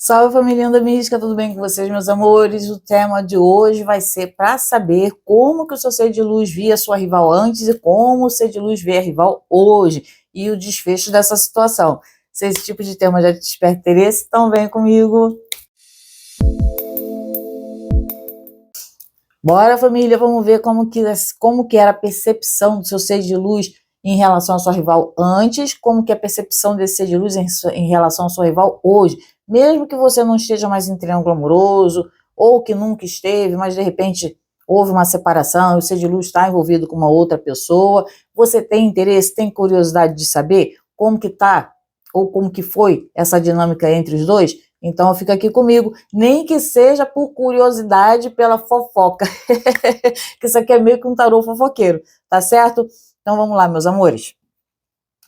Salve, família da Mística, tudo bem com vocês, meus amores? O tema de hoje vai ser para saber como que o seu ser de luz via sua rival antes e como o ser de luz vê a rival hoje e o desfecho dessa situação. Se esse tipo de tema já te desperta interesse, então vem comigo. Bora, família, vamos ver como que era a percepção do seu ser de luz em relação à sua rival antes, como que é a percepção desse ser de luz em relação à sua rival hoje. Mesmo que você não esteja mais em triângulo amoroso, ou que nunca esteve, mas de repente houve uma separação, e o ser de luz está envolvido com uma outra pessoa, você tem interesse, tem curiosidade de saber como que tá, ou como que foi essa dinâmica entre os dois? Então fica aqui comigo, nem que seja por curiosidade, pela fofoca, que isso aqui é meio que um tarô fofoqueiro, tá certo? Então vamos lá, meus amores.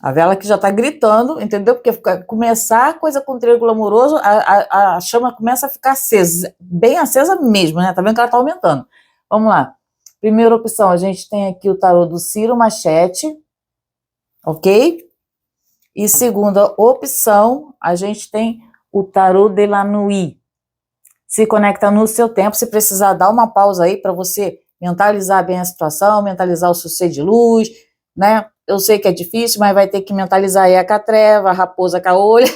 A vela que já tá gritando, entendeu? Porque começar a coisa com triângulo amoroso, a chama começa a ficar acesa, bem acesa mesmo, né? Tá vendo que ela tá aumentando. Vamos lá. Primeira opção, a gente tem aqui o tarô do Ciro Machete, ok? E segunda opção, a gente tem o tarô de la Nuit. Se conecta no seu tempo, se precisar, dá uma pausa aí para você mentalizar bem a situação, mentalizar o seu ser de luz, né? Eu sei que é difícil, mas vai ter que mentalizar aí a catreva, a raposa caolha.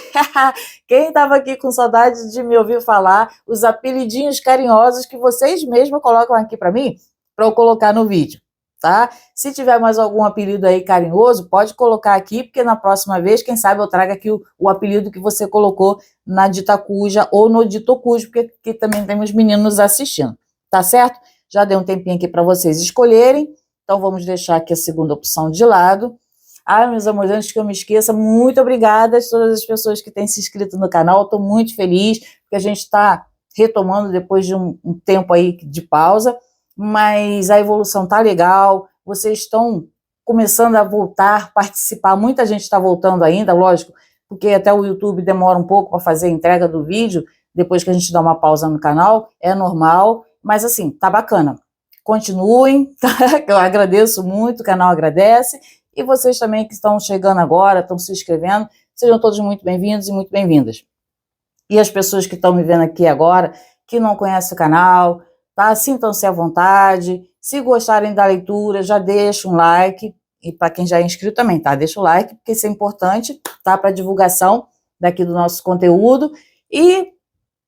Quem estava aqui com saudade de me ouvir falar, os apelidinhos carinhosos que vocês mesmos colocam aqui para mim, para eu colocar no vídeo, tá? Se tiver mais algum apelido aí carinhoso, pode colocar aqui, porque na próxima vez, quem sabe eu trago aqui o apelido que você colocou na Dita Cuja ou no Dito Cujo, porque aqui também temos meninos assistindo, tá certo? Já dei um tempinho aqui para vocês escolherem, então vamos deixar aqui a segunda opção de lado. Ah, meus amores, antes que eu me esqueça, muito obrigada a todas as pessoas que têm se inscrito no canal, estou muito feliz, porque a gente está retomando depois de um tempo aí de pausa, mas a evolução tá legal, vocês estão começando a voltar, participar, muita gente está voltando ainda, lógico, porque até o YouTube demora um pouco para fazer a entrega do vídeo, depois que a gente dá uma pausa no canal, é normal, mas assim, tá bacana. Continuem, tá? Eu agradeço muito, o canal agradece, e vocês também que estão chegando agora, estão se inscrevendo, sejam todos muito bem-vindos e muito bem-vindas. E as pessoas que estão me vendo aqui agora, que não conhecem o canal, tá? Sintam-se à vontade, se gostarem da leitura, já deixa um like, e para quem já é inscrito também, tá? Deixa o like, porque isso é importante, tá? Para divulgação daqui do nosso conteúdo, e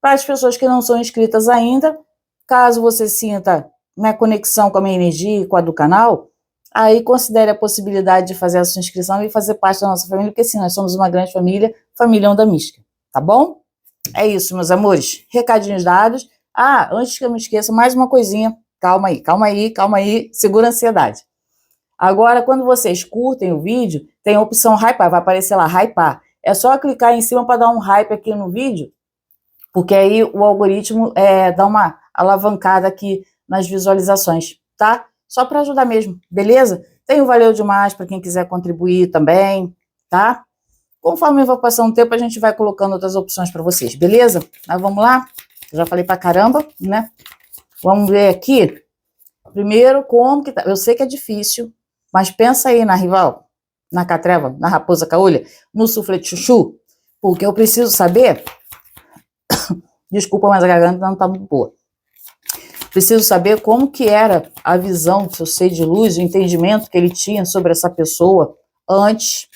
para as pessoas que não são inscritas ainda, caso você sinta na conexão com a minha energia e com a do canal, aí considere a possibilidade de fazer a sua inscrição e fazer parte da nossa família, porque sim, nós somos uma grande família, família da Mística, tá bom? É isso, meus amores, recadinhos dados. Ah, antes que eu me esqueça, mais uma coisinha, calma aí, segura a ansiedade. Agora, quando vocês curtem o vídeo, tem a opção hypar, vai aparecer lá, hypar. É só clicar em cima para dar um hype aqui no vídeo, porque aí o algoritmo dá uma alavancada aqui nas visualizações, tá? Só para ajudar mesmo, beleza? Tem o Valeu Demais para quem quiser contribuir também, tá? Conforme eu vou passando o tempo, a gente vai colocando outras opções para vocês, beleza? Mas vamos lá? Eu já falei pra caramba, né? Vamos ver aqui. Primeiro, como que tá? Eu sei que é difícil, mas pensa aí na rival, na catreva, na raposa caolha, no suflê de chuchu, porque eu preciso saber. Desculpa, mas a garganta não tá muito boa. Preciso saber como que era a visão do seu ser de luz, o entendimento que ele tinha sobre essa pessoa antes.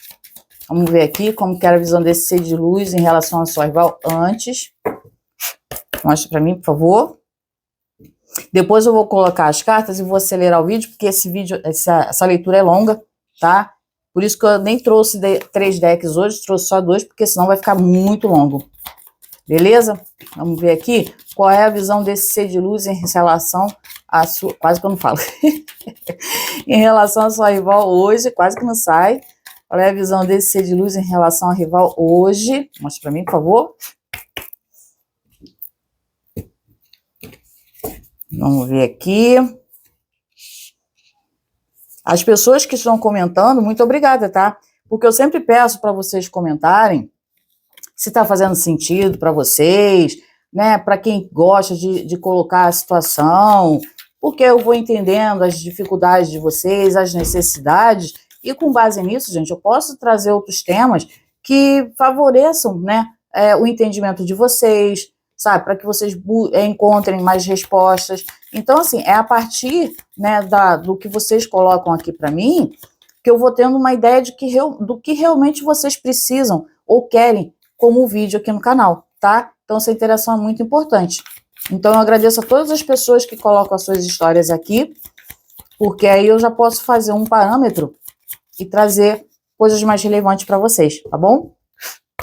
Vamos ver aqui como que era a visão desse ser de luz em relação à sua rival antes. Mostra para mim, por favor. Depois eu vou colocar as cartas e vou acelerar o vídeo, porque esse vídeo, essa leitura é longa, tá? Por isso que eu nem trouxe 3 decks hoje, trouxe só 2, porque senão vai ficar muito longo. Beleza? Vamos ver aqui qual é a visão desse ser de luz em relação à sua... Quase que eu não falo. Em relação à sua rival hoje, quase que não sai. Qual é a visão desse ser de luz em relação à rival hoje? Mostra para mim, por favor. Vamos ver aqui. As pessoas que estão comentando, muito obrigada, tá? Porque eu sempre peço para vocês comentarem se está fazendo sentido para vocês, né? Para quem gosta de colocar a situação, porque eu vou entendendo as dificuldades de vocês, as necessidades, e com base nisso, gente, eu posso trazer outros temas que favoreçam, né? o entendimento de vocês, sabe? Para que vocês encontrem mais respostas. Então, assim, é a partir, né, do que vocês colocam aqui para mim que eu vou tendo uma ideia do que realmente vocês precisam ou querem como vídeo aqui no canal, tá? Então, essa interação é muito importante. Então, eu agradeço a todas as pessoas que colocam as suas histórias aqui, porque aí eu já posso fazer um parâmetro e trazer coisas mais relevantes para vocês, tá bom?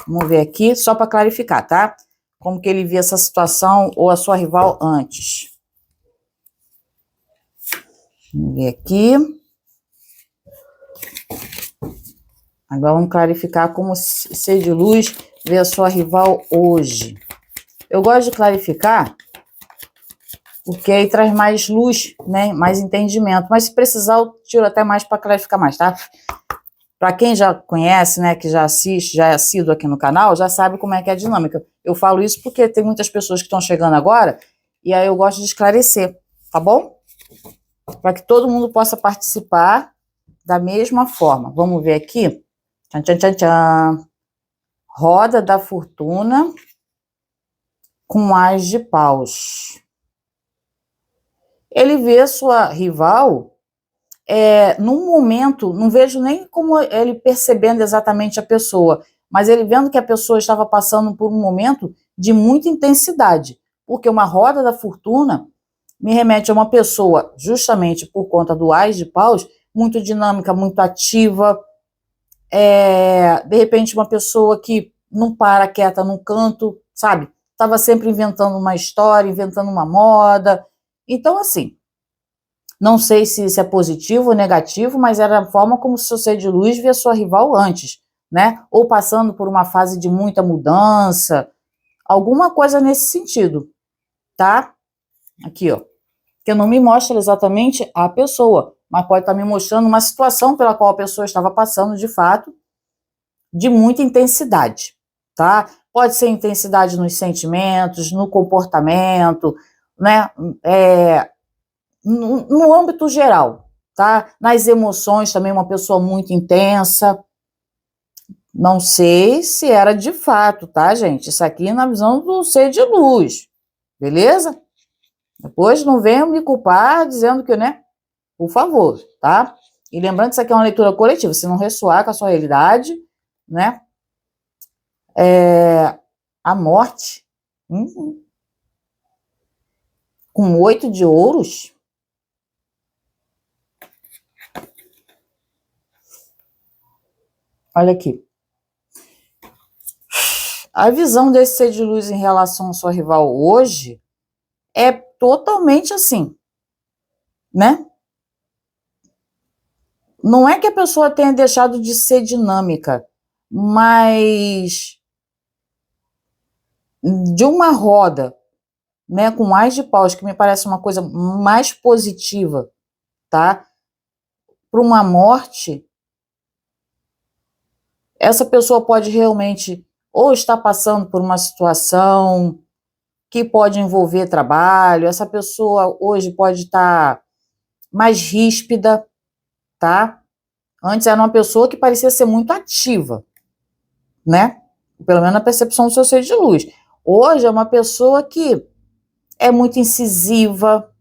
Vamos ver aqui, só para clarificar, tá? Como que ele via essa situação ou a sua rival antes. Vamos ver aqui. Agora vamos clarificar como ser de luz vê a sua rival hoje. Eu gosto de clarificar porque aí traz mais luz, né? Mais entendimento. Mas se precisar, eu tiro até mais para clarificar mais, tá? Para quem já conhece, né, que já assiste, já é assíduo aqui no canal, já sabe como é que é a dinâmica. Eu falo isso porque tem muitas pessoas que estão chegando agora e aí eu gosto de esclarecer, tá bom? Para que todo mundo possa participar da mesma forma. Vamos ver aqui. Tchan, tchan, tchan, tchan. Roda da fortuna com as de paus. Ele vê sua rival num momento, não vejo nem como ele percebendo exatamente a pessoa, mas ele vendo que a pessoa estava passando por um momento de muita intensidade, porque uma roda da fortuna me remete a uma pessoa, justamente por conta do Ás de Paus, muito dinâmica, muito ativa, de repente uma pessoa que não para quieta num canto, sabe? Estava sempre inventando uma história, inventando uma moda. Então, assim, não sei se isso é positivo ou negativo, mas era a forma como o seu ser de luz via sua rival antes, né? Ou passando por uma fase de muita mudança, alguma coisa nesse sentido, tá? Aqui, ó. Que não me mostra exatamente a pessoa, mas pode estar me mostrando uma situação pela qual a pessoa estava passando, de fato, de muita intensidade, tá? Pode ser intensidade nos sentimentos, no comportamento, né? No âmbito geral, tá? Nas emoções também uma pessoa muito intensa. Não sei se era de fato, tá, gente? Isso aqui na visão do ser de luz, beleza? Depois não venham me culpar dizendo que, né? Por favor, tá? E lembrando que isso aqui é uma leitura coletiva, se não ressoar com a sua realidade, né? A morte, com 8 de ouros. Olha aqui. A visão desse ser de luz em relação à sua rival hoje é totalmente assim, né? Não é que a pessoa tenha deixado de ser dinâmica, mas de uma roda, né, com Ás de Paus, que me parece uma coisa mais positiva, tá? Para uma morte, essa pessoa pode realmente ou estar passando por uma situação que pode envolver trabalho, essa pessoa hoje pode estar mais ríspida, tá? Antes era uma pessoa que parecia ser muito ativa, né? Pelo menos na percepção do seu ser de luz. Hoje é uma pessoa que é muito incisiva,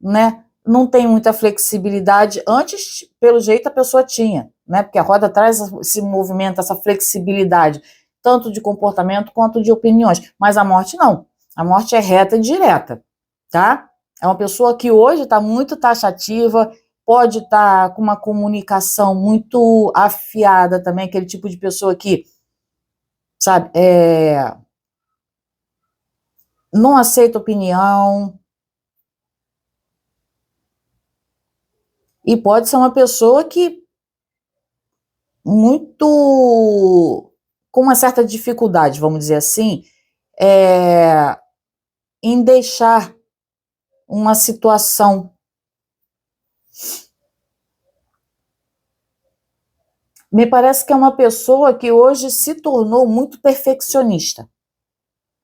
né? Não tem muita flexibilidade. Antes, pelo jeito, a pessoa tinha, né? Porque a roda traz esse movimento, essa flexibilidade, tanto de comportamento quanto de opiniões. Mas a morte não. A morte é reta e direta, tá? É uma pessoa que hoje está muito taxativa, pode estar com uma comunicação muito afiada também, aquele tipo de pessoa que, sabe, não aceita opinião. E pode ser uma pessoa que muito com uma certa dificuldade, vamos dizer assim, em deixar uma situação. Me parece que é uma pessoa que hoje se tornou muito perfeccionista,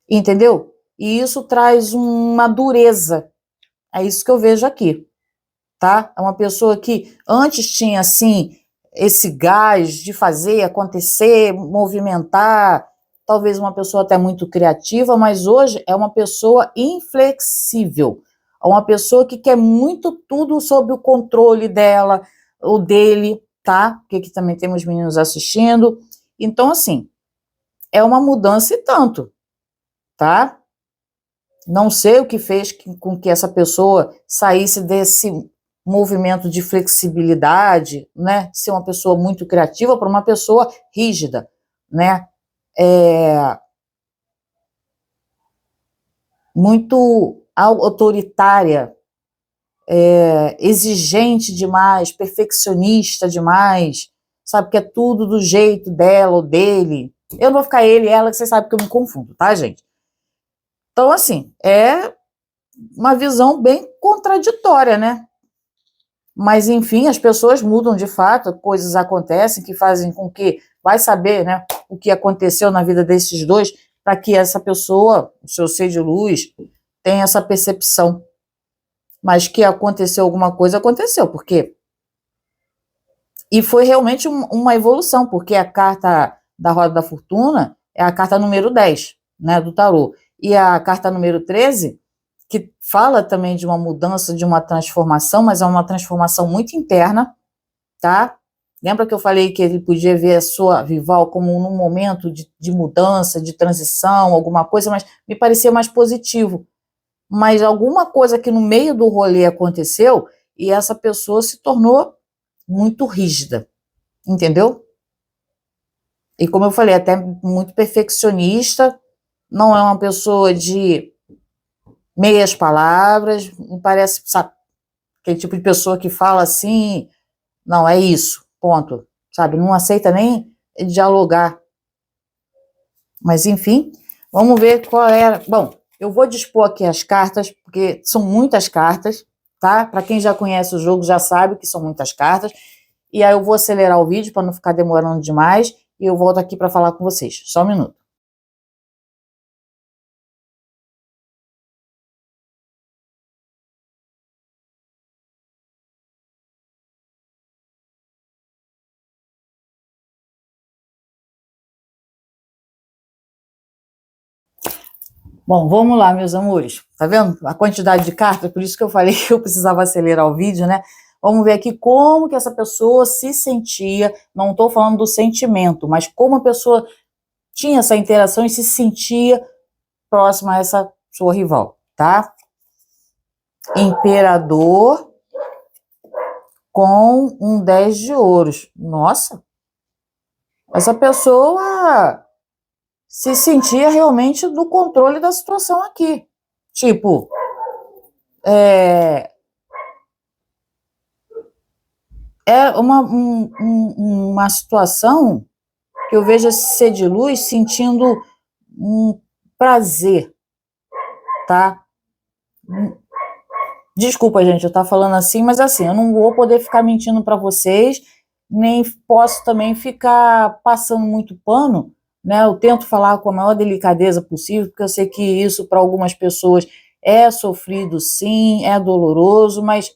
entendeu? E isso traz uma dureza. É isso que eu vejo aqui, tá? É uma pessoa que antes tinha, assim, esse gás de fazer acontecer, movimentar, talvez uma pessoa até muito criativa, mas hoje é uma pessoa inflexível, é uma pessoa que quer muito tudo sob o controle dela, ou dele, tá? Porque aqui também temos meninos assistindo. Então, assim, é uma mudança e tanto, tá? Não sei o que fez com que essa pessoa saísse desse movimento de flexibilidade, né? Ser uma pessoa muito criativa para uma pessoa rígida, né? Muito autoritária, exigente demais, perfeccionista demais, sabe, que é tudo do jeito dela ou dele. Eu não vou ficar ele e ela, que vocês sabem que eu me confundo, tá, gente? Então, assim, é uma visão bem contraditória, né? Mas, enfim, as pessoas mudam de fato, coisas acontecem que fazem com que, vai saber, né, o que aconteceu na vida desses dois, para que essa pessoa, o seu ser de luz, tenha essa percepção. Mas que aconteceu alguma coisa, aconteceu, porque... E foi realmente uma evolução, porque a carta da Roda da Fortuna é a carta número 10, né, do tarô. E a carta número 13, que fala também de uma mudança, de uma transformação, mas é uma transformação muito interna, tá? Lembra que eu falei que ele podia ver a sua rival como num momento de mudança, de transição, alguma coisa, mas me parecia mais positivo. Mas alguma coisa que no meio do rolê aconteceu e essa pessoa se tornou muito rígida, entendeu? E como eu falei, até muito perfeccionista, não é uma pessoa de meias palavras, me parece, sabe, aquele tipo de pessoa que fala assim, não, é isso, ponto, sabe, não aceita nem dialogar. Mas enfim, vamos ver qual era. Bom, eu vou dispor aqui as cartas, porque são muitas cartas, tá? Para quem já conhece o jogo já sabe que são muitas cartas. E aí eu vou acelerar o vídeo para não ficar demorando demais e eu volto aqui para falar com vocês. Só um minuto. Bom, vamos lá, meus amores. Tá vendo a quantidade de cartas? Por isso que eu falei que eu precisava acelerar o vídeo, né? Vamos ver aqui como que essa pessoa se sentia, não estou falando do sentimento, mas como a pessoa tinha essa interação e se sentia próxima a essa sua rival, tá? Imperador com um 10 de ouros. Nossa! Essa pessoa se sentia realmente no controle da situação aqui. Tipo, é uma situação que eu vejo esse ser de luz sentindo um prazer, tá? Desculpa, gente, eu tô falando assim, mas assim, eu não vou poder ficar mentindo para vocês, nem posso também ficar passando muito pano, né? Eu tento falar com a maior delicadeza possível, porque eu sei que isso para algumas pessoas é sofrido, sim, é doloroso, mas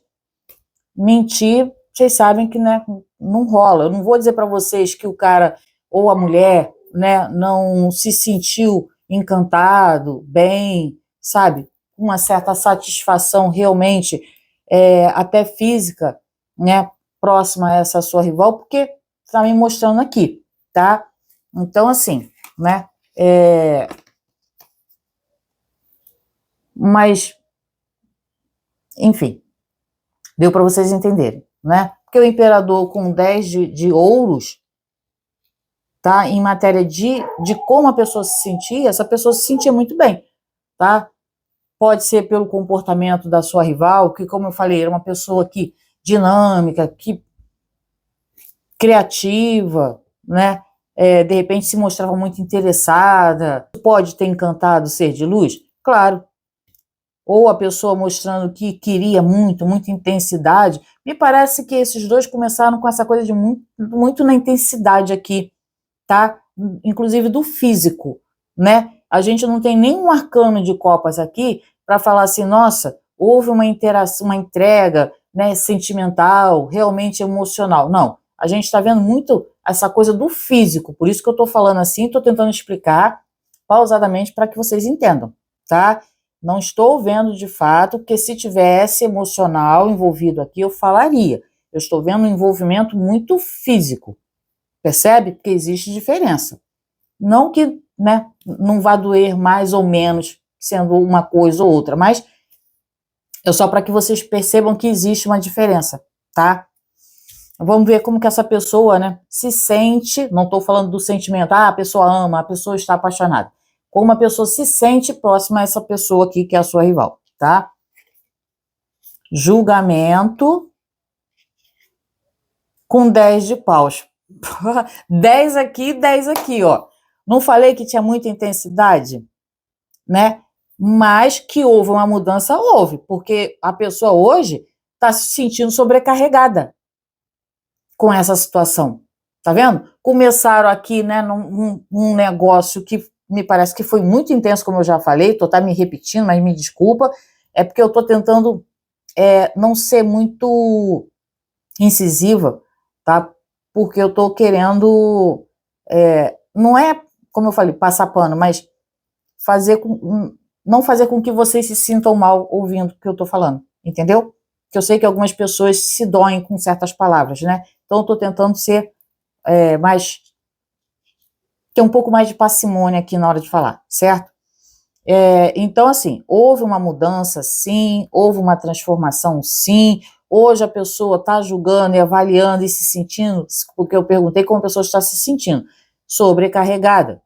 mentir, vocês sabem que, né, não rola. Eu não vou dizer para vocês que o cara ou a mulher, né, não se sentiu encantado, bem, sabe, uma certa satisfação realmente, até física, né, próxima a essa sua rival, porque está me mostrando aqui, tá? Então, assim, né, mas, enfim, deu para vocês entenderem, né? Porque o imperador com 10 de ouros, tá? Em matéria de como a pessoa se sentia, essa pessoa se sentia muito bem, tá? Pode ser pelo comportamento da sua rival, que, como eu falei, era uma pessoa que dinâmica, que criativa, né? De repente se mostrava muito interessada. Pode ter encantado o ser de luz? Claro. Ou a pessoa mostrando que queria muito, muita intensidade. Me parece que esses dois começaram com essa coisa de muito, muito na intensidade aqui, tá? Inclusive do físico, né? A gente não tem nenhum arcano de copas aqui para falar assim, nossa, houve uma interação, uma entrega, né, sentimental, realmente emocional. Não, a gente está vendo muito essa coisa do físico. Por isso que eu estou falando assim, estou tentando explicar pausadamente para que vocês entendam, tá? Não estou vendo de fato, porque se tivesse emocional envolvido aqui, eu falaria. Eu estou vendo um envolvimento muito físico, percebe? Porque existe diferença. Não que, né, não vá doer mais ou menos, sendo uma coisa ou outra, mas é só para que vocês percebam que existe uma diferença, tá? Vamos ver como que essa pessoa, né, se sente, não estou falando do sentimento, a pessoa ama, a pessoa está apaixonada. Como a pessoa se sente próxima a essa pessoa aqui, que é a sua rival, tá? Julgamento com 10 de paus. 10 aqui, ó. Não falei que tinha muita intensidade, né? Mas que houve uma mudança, houve, porque a pessoa hoje está se sentindo sobrecarregada com essa situação, tá vendo? Começaram aqui, né, num negócio que me parece que foi muito intenso, como eu já falei, tô me repetindo, mas me desculpa, é porque eu tô tentando não ser muito incisiva, tá? Porque eu tô querendo, não é, como eu falei, passar pano, mas não fazer com que vocês se sintam mal ouvindo o que eu tô falando, entendeu? Porque eu sei que algumas pessoas se doem com certas palavras, né? Então eu tô tentando ser ter um pouco mais de parcimônia aqui na hora de falar, certo? Então, assim, houve uma mudança, sim, houve uma transformação, sim. Hoje a pessoa está julgando e avaliando e se sentindo, porque eu perguntei como a pessoa está se sentindo, sobrecarregada,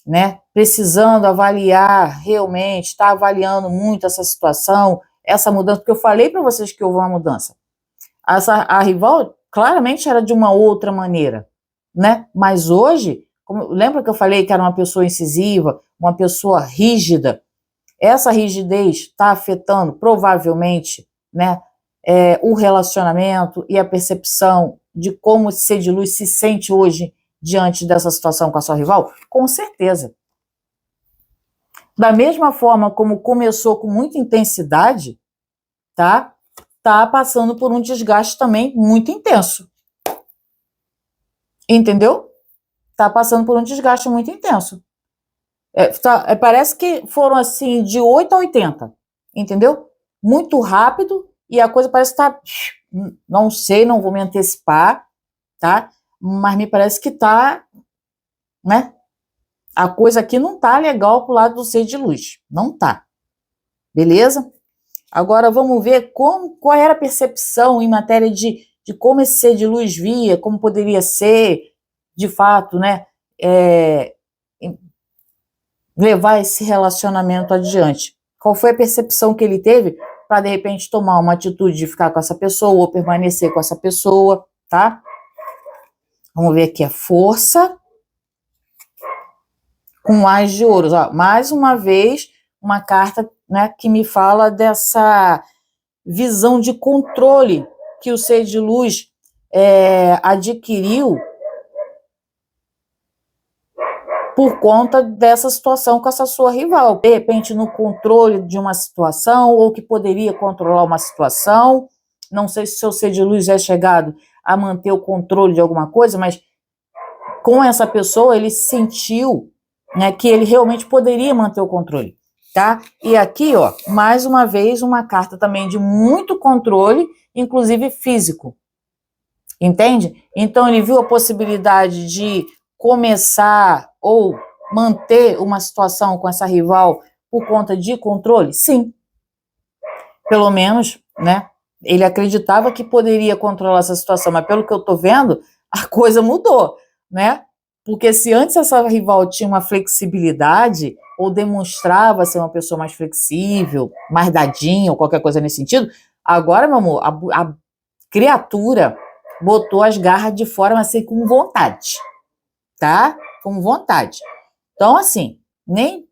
né? Precisando avaliar realmente, está avaliando muito essa situação, essa mudança, porque eu falei para vocês que houve uma mudança. A rival claramente era de uma outra maneira, né? Mas hoje, lembra que eu falei que era uma pessoa incisiva, uma pessoa rígida? Essa rigidez está afetando provavelmente, né, o relacionamento e a percepção de como ser de luz se sente hoje diante dessa situação com a sua rival? Com certeza. Da mesma forma como começou com muita intensidade, tá? Tá passando por um desgaste também muito intenso. Entendeu? Tá passando por um desgaste muito intenso. Parece que foram assim de 8 a 80, entendeu? Muito rápido e a coisa parece que tá, não sei, não vou me antecipar, tá? Mas me parece que tá, né? A coisa aqui não tá legal pro lado do ser de luz, não tá. Beleza? Agora vamos ver qual era a percepção em matéria de como esse ser de luz via, como poderia ser, de fato, né? Levar esse relacionamento adiante. Qual foi a percepção que ele teve para, de repente, tomar uma atitude de ficar com essa pessoa ou permanecer com essa pessoa, tá? Vamos ver aqui a força com Ás de Ouros. Ó, mais uma vez, uma carta, né, que me fala dessa visão de controle que o ser de luz adquiriu por conta dessa situação com essa sua rival. De repente, no controle de uma situação, ou que poderia controlar uma situação. Não sei se o seu ser de luz é chegado a manter o controle de alguma coisa, mas com essa pessoa ele sentiu, né, que ele realmente poderia manter o controle, tá? E aqui, ó, mais uma vez, uma carta também de muito controle, inclusive físico. Entende? Então ele viu a possibilidade de começar ou manter uma situação com essa rival por conta de controle? Sim. Pelo menos, né? Ele acreditava que poderia controlar essa situação, mas pelo que eu tô vendo, a coisa mudou, né? Porque se antes essa rival tinha uma flexibilidade ou demonstrava ser uma pessoa mais flexível, mais dadinha ou qualquer coisa nesse sentido, agora, meu amor, a criatura botou as garras de fora, mas assim, com vontade, tá? Com vontade. Então, assim, né?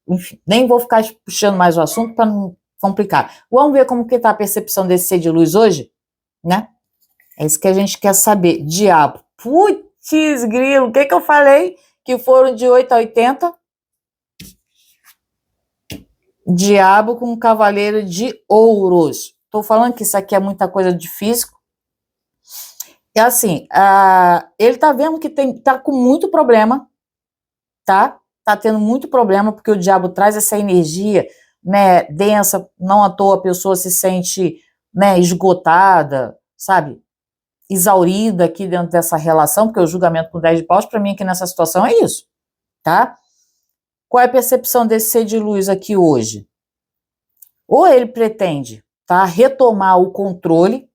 Enfim, nem vou ficar puxando mais o assunto para não complicar. Vamos ver como que tá a percepção desse ser de luz hoje, né? É isso que a gente quer saber. Diabo. Putz, grilo, o que eu falei? Que foram de 8 a 80? Diabo com cavaleiro de ouros. Tô falando que isso aqui é muita coisa de físico. É assim, ele tá vendo que tá com muito problema, tá? Tá tendo muito problema, porque o diabo traz essa energia, né, densa, não à toa a pessoa se sente, né, esgotada, sabe? Exaurida aqui dentro dessa relação, porque o julgamento com 10 de paus, para mim, aqui nessa situação é isso, tá? Qual é a percepção desse ser de luz aqui hoje? Ou ele pretende, tá, retomar o controle,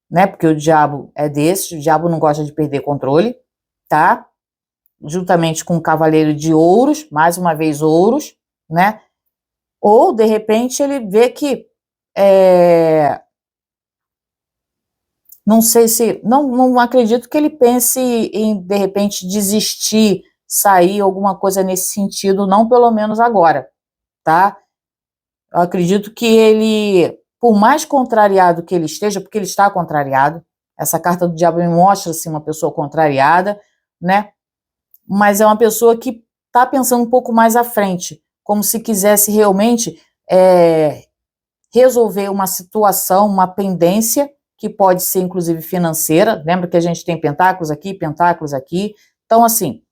né, porque o diabo é desse, o diabo não gosta de perder controle, tá? Juntamente com o cavaleiro de ouros, mais uma vez ouros, né? Ou, de repente, ele vê que, não sei se, não acredito que ele pense em, de repente, desistir, sair, alguma coisa nesse sentido, não pelo menos agora, tá? Eu acredito que ele, por mais contrariado que ele esteja, porque ele está contrariado, essa carta do diabo me mostra, assim, uma pessoa contrariada, né? Mas é uma pessoa que está pensando um pouco mais à frente, como se quisesse realmente resolver uma situação, uma pendência, que pode ser inclusive financeira. Lembra que a gente tem pentáculos aqui, pentáculos aqui. Então, assim,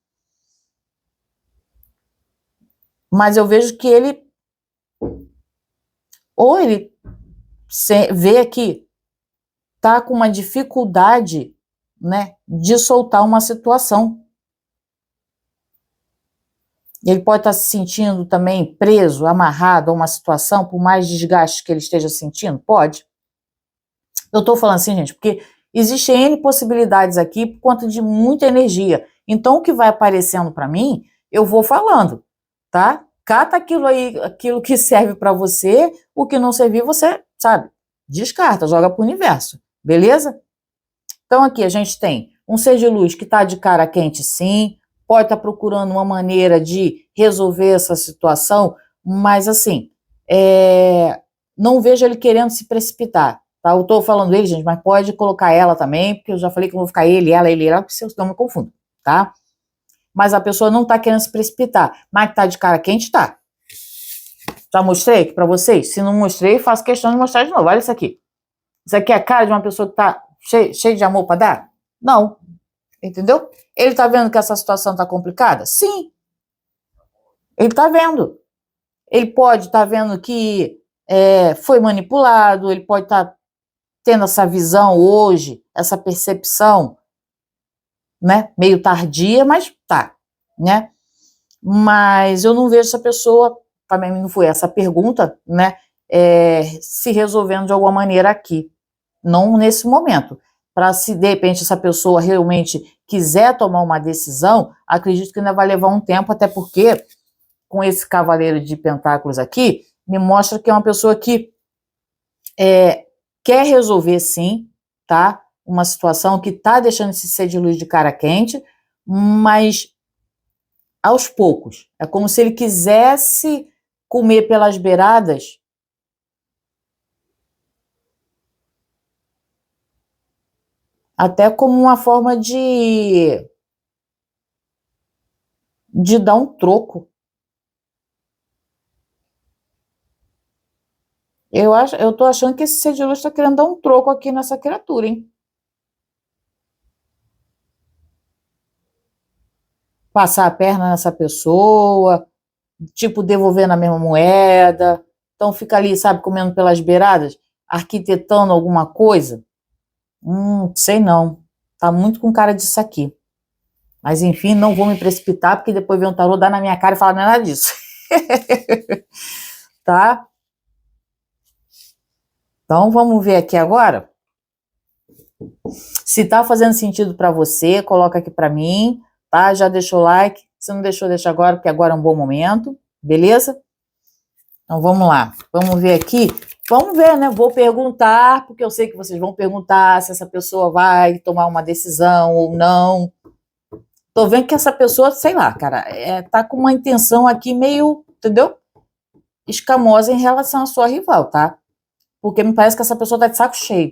mas eu vejo que ele, ou ele vê que está com uma dificuldade, né, de soltar uma situação. Ele pode estar se sentindo também preso, amarrado a uma situação, por mais desgaste que ele esteja sentindo? Pode. Eu estou falando assim, gente, porque existem N possibilidades aqui por conta de muita energia. Então, o que vai aparecendo para mim, eu vou falando, tá? Cata aquilo aí, aquilo que serve para você, o que não servir, você, sabe, descarta, joga para o universo, beleza? Então, aqui a gente tem um ser de luz que está de cara quente, sim, pode estar procurando uma maneira de resolver essa situação, mas assim, não vejo ele querendo se precipitar, tá? Eu estou falando ele, gente, mas pode colocar ela também, porque eu já falei que eu vou ficar ele, ela, porque senão eu me confundo, tá? Mas a pessoa não está querendo se precipitar, mas que está de cara quente, tá. Já mostrei aqui para vocês? Se não mostrei, faço questão de mostrar de novo. Olha isso aqui. Isso aqui é a cara de uma pessoa que está cheia de amor para dar? Não. Entendeu? Ele está vendo que essa situação está complicada? Sim. Ele está vendo. Ele pode estar vendo que foi manipulado, ele pode estar tendo essa visão hoje, essa percepção, né? Meio tardia, mas tá, né? Mas eu não vejo essa pessoa, também não foi essa pergunta, né? Se resolvendo de alguma maneira aqui. Não nesse momento. Para se de repente essa pessoa realmente quiser tomar uma decisão, acredito que ainda vai levar um tempo, até porque com esse cavaleiro de pentáculos aqui, me mostra que é uma pessoa que quer resolver sim, tá? Uma situação que tá deixando esse ser de luz de cara quente, mas aos poucos. É como se ele quisesse comer pelas beiradas, até como uma forma de dar um troco. Eu tô achando que esse ser de luz está querendo dar um troco aqui nessa criatura, hein? Passar a perna nessa pessoa, tipo, devolvendo a mesma moeda. Então fica ali, sabe, comendo pelas beiradas, arquitetando alguma coisa. Sei não. Tá muito com cara disso aqui. Mas enfim, não vou me precipitar, porque depois vem um tarô, dá na minha cara e fala, não é nada disso. Tá? Então vamos ver aqui agora. Se tá fazendo sentido para você, coloca aqui para mim, tá? Já deixou o like. Se não deixou, deixa agora, porque agora é um bom momento. Beleza? Então vamos lá. Vamos ver aqui. Vamos ver, né? Vou perguntar, porque eu sei que vocês vão perguntar se essa pessoa vai tomar uma decisão ou não. Tô vendo que essa pessoa, sei lá, cara, tá com uma intenção aqui meio, entendeu? Escamosa em relação à sua rival, tá? Porque me parece que essa pessoa tá de saco cheio.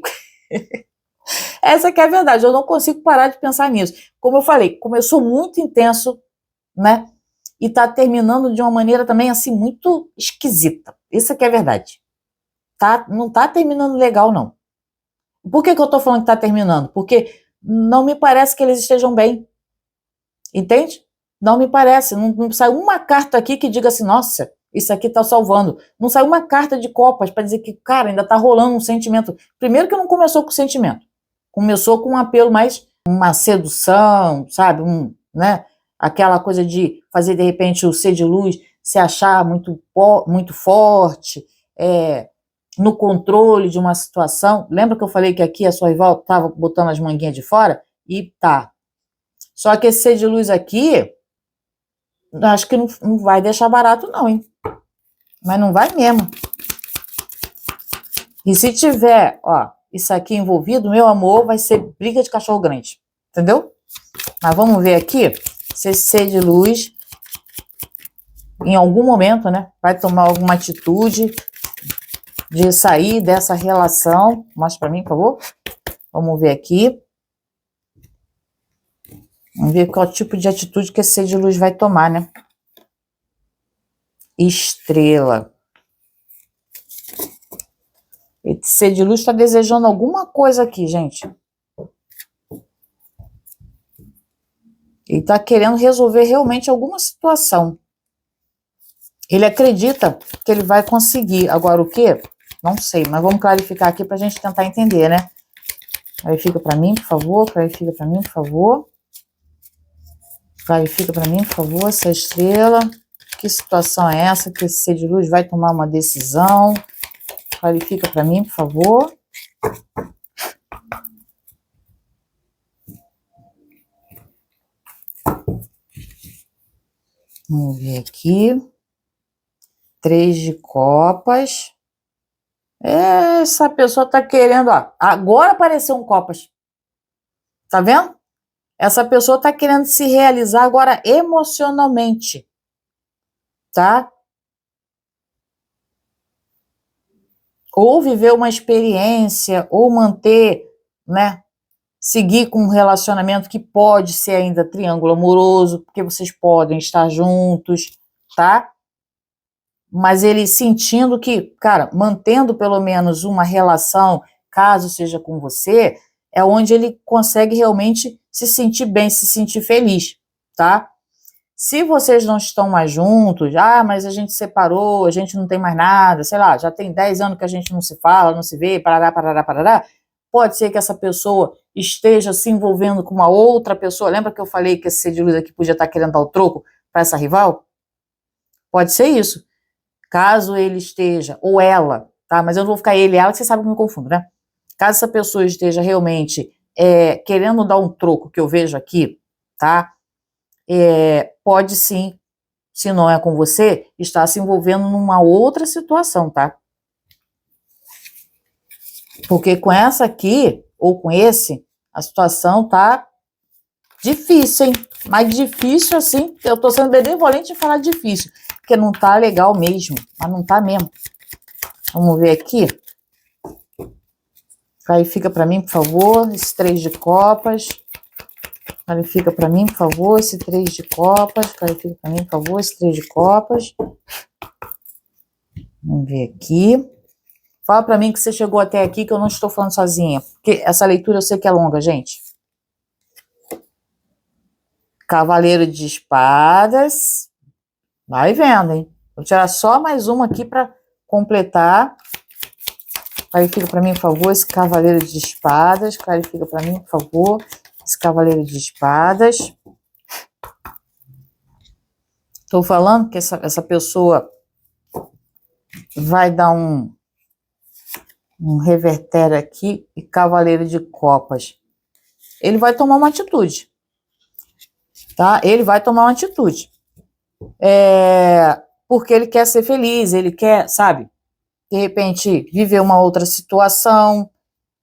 Essa que é a verdade, eu não consigo parar de pensar nisso. Como eu falei, começou muito intenso, né? E tá terminando de uma maneira também, assim, muito esquisita. Isso que é a verdade. Tá? Não tá terminando legal, não. Por que eu tô falando que tá terminando? Porque não me parece que eles estejam bem. Entende? Não me parece. Não sai uma carta aqui que diga assim, nossa, isso aqui tá salvando. Não sai uma carta de copas para dizer que, cara, ainda tá rolando um sentimento. Primeiro que não começou com sentimento. Começou com um apelo mais, uma sedução, sabe? Né? Aquela coisa de fazer, de repente, o ser de luz se achar muito forte, no controle de uma situação. Lembra que eu falei que aqui a sua rival estava botando as manguinhas de fora? E tá. Só que esse ser de luz aqui, acho que não vai deixar barato não, hein? Mas não vai mesmo. E se tiver, ó, isso aqui envolvido, meu amor, vai ser briga de cachorro grande. Entendeu? Mas vamos ver aqui se esse ser de luz, em algum momento, né, vai tomar alguma atitude de sair dessa relação. Mostra pra mim, por favor. Vamos ver aqui. Vamos ver qual tipo de atitude que esse ser de luz vai tomar, né? Estrela. Esse ser de luz está desejando alguma coisa aqui, gente. Ele está querendo resolver realmente alguma situação. Ele acredita que ele vai conseguir. Agora, o quê? Não sei, mas vamos clarificar aqui para a gente tentar entender, né? Clarifica para mim, por favor. Clarifica para mim, por favor. Clarifica para mim, por favor, essa estrela. Que situação é essa que esse ser de luz vai tomar uma decisão? Clarifica para mim, por favor. Vamos ver aqui. 3 de copas. Essa pessoa tá querendo, ó. Agora apareceu um copas. Tá vendo? Essa pessoa tá querendo se realizar agora emocionalmente. Tá? Ou viver uma experiência, ou manter, né? Seguir com um relacionamento que pode ser ainda triângulo amoroso, porque vocês podem estar juntos, tá? Mas ele sentindo que, cara, mantendo pelo menos uma relação, caso seja com você, é onde ele consegue realmente se sentir bem, se sentir feliz, tá? Se vocês não estão mais juntos, mas a gente separou, a gente não tem mais nada, sei lá, já tem 10 anos que a gente não se fala, não se vê, parará, parará, parará, pode ser que essa pessoa esteja se envolvendo com uma outra pessoa. Lembra que eu falei que esse ser de luz aqui podia estar querendo dar o troco para essa rival? Pode ser isso. Caso ele esteja, ou ela, tá? Mas eu não vou ficar ele e ela, que você sabe que eu me confundo, né? Caso essa pessoa esteja realmente querendo dar um troco, que eu vejo aqui, tá? Pode sim, se não é com você, estar se envolvendo numa outra situação, tá? Porque com essa aqui, ou com esse, a situação tá difícil, hein? Mas difícil assim, eu tô sendo benevolente em falar difícil, porque não tá legal mesmo, mas não tá mesmo. Vamos ver aqui. Clarifica para mim, por favor, esse 3 de copas. Clarifica para mim, por favor, esse 3 de copas. Clarifica para mim, por favor, esse 3 de copas. Vamos ver aqui. Fala para mim que você chegou até aqui, que eu não estou falando sozinha. Porque essa leitura eu sei que é longa, gente. Cavaleiro de espadas. Vai vendo, hein? Vou tirar só mais uma aqui para completar. Clarifica para mim, por favor, esse cavaleiro de espadas. Clarifica para mim, por favor, esse cavaleiro de espadas. Estou falando que essa pessoa vai dar um revertério aqui e cavaleiro de copas. Ele vai tomar uma atitude, tá? Ele vai tomar uma atitude. Porque ele quer ser feliz, ele quer, sabe, de repente, viver uma outra situação,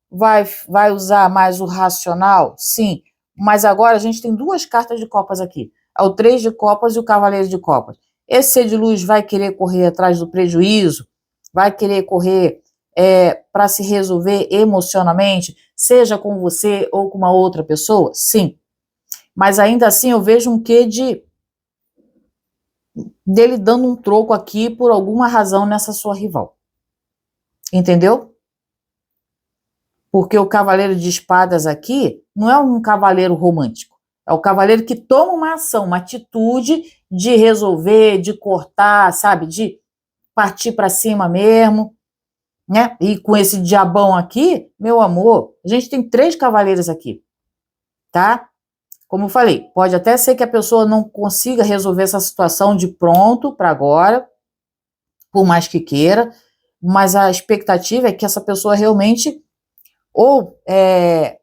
vai usar mais o racional? Sim, mas agora a gente tem 2 cartas de copas aqui, é o 3 de copas e o cavaleiro de copas. Esse ser de luz vai querer correr atrás do prejuízo, vai querer correr para se resolver emocionalmente, seja com você ou com uma outra pessoa? Sim, mas ainda assim eu vejo um quê dele dando um troco aqui por alguma razão nessa sua rival. Entendeu? Porque o cavaleiro de espadas aqui não é um cavaleiro romântico. É o cavaleiro que toma uma ação, uma atitude de resolver, de cortar, sabe? De partir para cima mesmo, né? E com esse diabão aqui, meu amor, a gente tem 3 cavaleiros aqui, tá? Como eu falei, pode até ser que a pessoa não consiga resolver essa situação de pronto para agora, por mais que queira, mas a expectativa é que essa pessoa realmente ou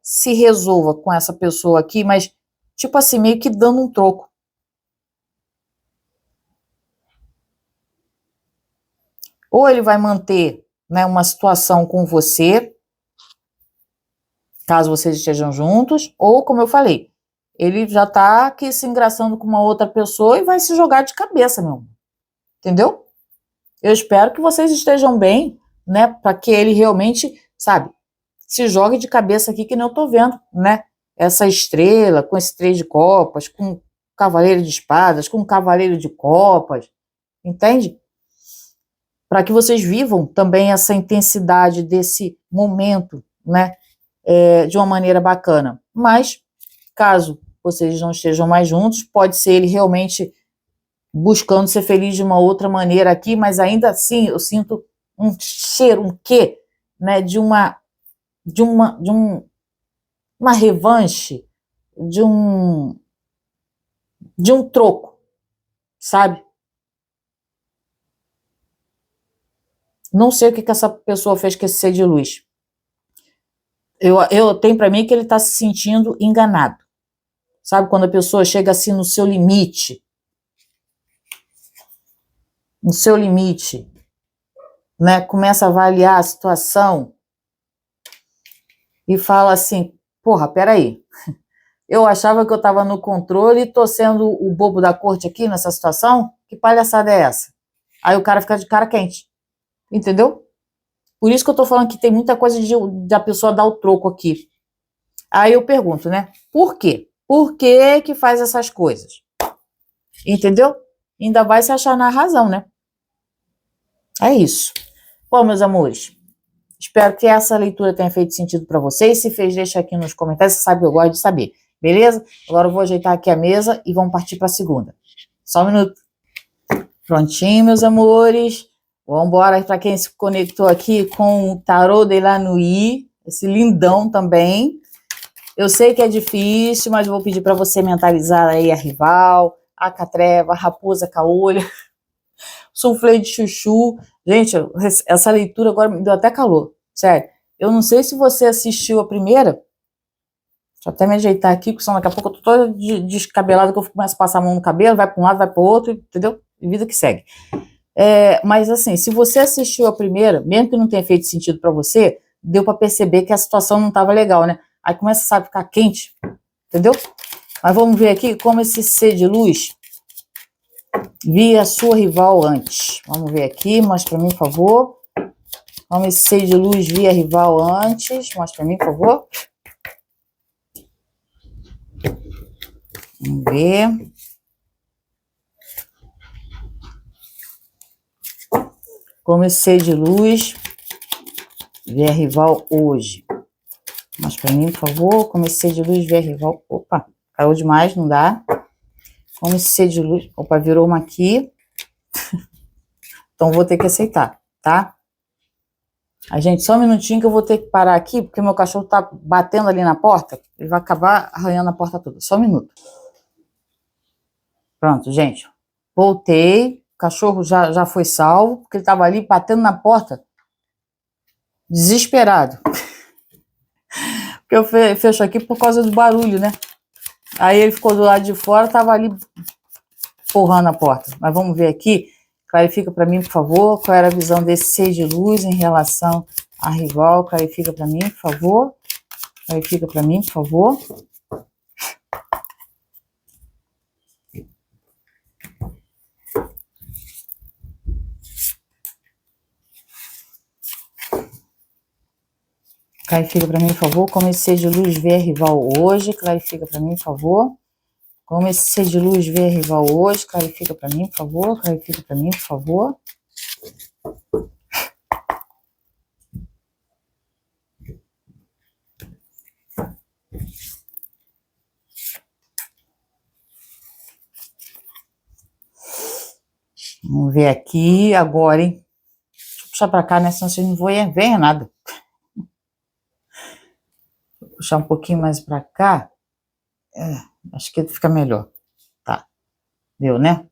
se resolva com essa pessoa aqui, mas tipo assim, meio que dando um troco. Ou ele vai manter, né, uma situação com você, caso vocês estejam juntos, ou como eu falei, ele já tá aqui se engraçando com uma outra pessoa e vai se jogar de cabeça, meu amor. Entendeu? Eu espero que vocês estejam bem, né, para que ele realmente, sabe, se jogue de cabeça aqui que nem eu tô vendo, né? Essa estrela com esse 3 de copas, com o cavaleiro de espadas, com o cavaleiro de copas, entende? Para que vocês vivam também essa intensidade desse momento, né? De uma maneira bacana. Mas, caso vocês não estejam mais juntos, pode ser ele realmente buscando ser feliz de uma outra maneira aqui, mas ainda assim eu sinto um cheiro, um quê, né? Uma revanche, de um troco, sabe? Não sei o que essa pessoa fez com esse ser de luz. Eu tenho para mim que ele está se sentindo enganado. Sabe quando a pessoa chega assim no seu limite, né? Começa a avaliar a situação e fala assim, porra, peraí, eu achava que eu estava no controle e tô sendo o bobo da corte aqui nessa situação? Que palhaçada é essa? Aí o cara fica de cara quente, entendeu? Por isso que eu tô falando que tem muita coisa de a pessoa dar o troco aqui. Aí eu pergunto, né? Por quê? Por que faz essas coisas? Entendeu? Ainda vai se achar na razão, né? É isso. Bom, meus amores, espero que essa leitura tenha feito sentido para vocês. Se fez, deixa aqui nos comentários. Você sabe que eu gosto de saber. Beleza? Agora eu vou ajeitar aqui a mesa e vamos partir para a segunda. Só um minuto. Prontinho, meus amores. Vamos embora para quem se conectou aqui com o Tarô de La Nuit. Esse lindão também. Eu sei que é difícil, mas eu vou pedir para você mentalizar aí a rival, a catreva, a raposa caolha, soufflé de chuchu. Gente, essa leitura agora me deu até calor, sério. Eu não sei se você assistiu a primeira. Deixa eu até me ajeitar aqui, porque senão daqui a pouco eu tô toda descabelada, que eu começo a passar a mão no cabelo, vai para um lado, vai para o outro, entendeu? E vida que segue. Mas assim, se você assistiu a primeira, mesmo que não tenha feito sentido para você, deu para perceber que a situação não estava legal, né? Aí começa, sabe, a ficar quente, entendeu? Mas vamos ver aqui como esse ser de luz via a sua rival antes. Vamos ver aqui, mostra para mim, por favor. Como esse ser de luz via a rival antes. Mostra para mim, por favor. Vamos ver. Como esse ser de luz via a rival hoje. Mostra para mim, por favor. Como esse ser de luz via a rival... Opa, caiu demais, não dá. Como esse ser de luz... Opa, virou uma aqui. Então vou ter que aceitar, tá? A gente, só um minutinho que eu vou ter que parar aqui, porque meu cachorro tá batendo ali na porta. Ele vai acabar arranhando a porta toda. Só um minuto. Pronto, gente. Voltei. O cachorro já foi salvo, porque ele tava ali batendo na porta. Desesperado. Porque eu fecho aqui por causa do barulho, né? Aí ele ficou do lado de fora, tava ali empurrando a porta. Mas vamos ver aqui. Clarifica para mim, por favor, qual era a visão desse ser de luz em relação à rival. Clarifica para mim, por favor. Clarifica para mim, por favor. Clarifica para mim, por favor, como esse ser de luz vê a rival hoje. Clarifica para mim, por favor. Como esse ser de luz vê a rival hoje. Clarifica para mim, por favor. Clarifica para mim, por favor. Vamos ver aqui agora, hein? Deixa eu puxar pra cá, né? Senão vocês não vão ver nada. Vou puxar um pouquinho mais pra cá. Acho que fica melhor. Tá. Deu, né?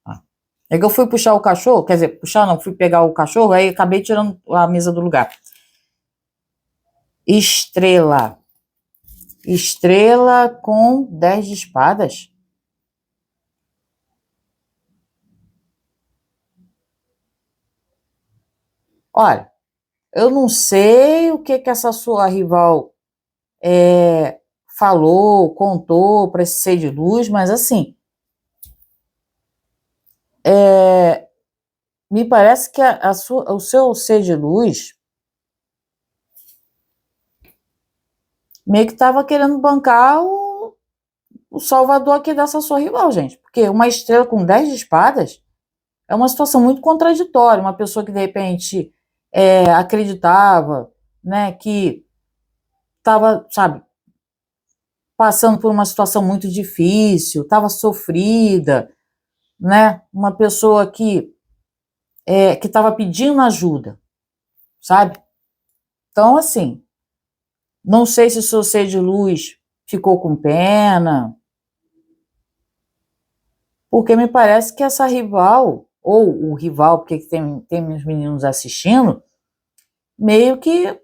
Tá. É que eu fui puxar o cachorro, quer dizer, puxar não, fui pegar o cachorro, aí acabei tirando a mesa do lugar. Estrela. Estrela com 10 de espadas. Olha, eu não sei o que essa sua rival falou, contou para esse ser de luz, mas assim, me parece que o seu ser de luz meio que estava querendo bancar o salvador aqui dessa sua rival, gente. Porque uma estrela com 10 de espadas é uma situação muito contraditória. Uma pessoa que de repente acreditava, né, que estava, sabe, passando por uma situação muito difícil, estava sofrida, né? Uma pessoa que estava pedindo ajuda, sabe? Então, assim, não sei se o seu ser de luz ficou com pena, porque me parece que essa rival, ou o rival, porque tem os meninos assistindo, meio que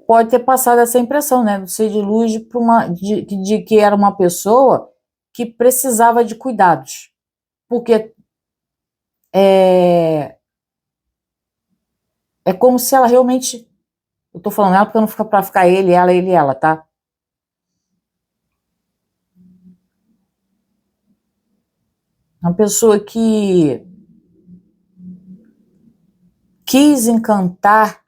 pode ter passado essa impressão, né, do ser de luz de que era uma pessoa que precisava de cuidados, porque é como se ela realmente, eu tô falando ela porque não fica para ficar ele, ela, tá? Uma pessoa que quis encantar,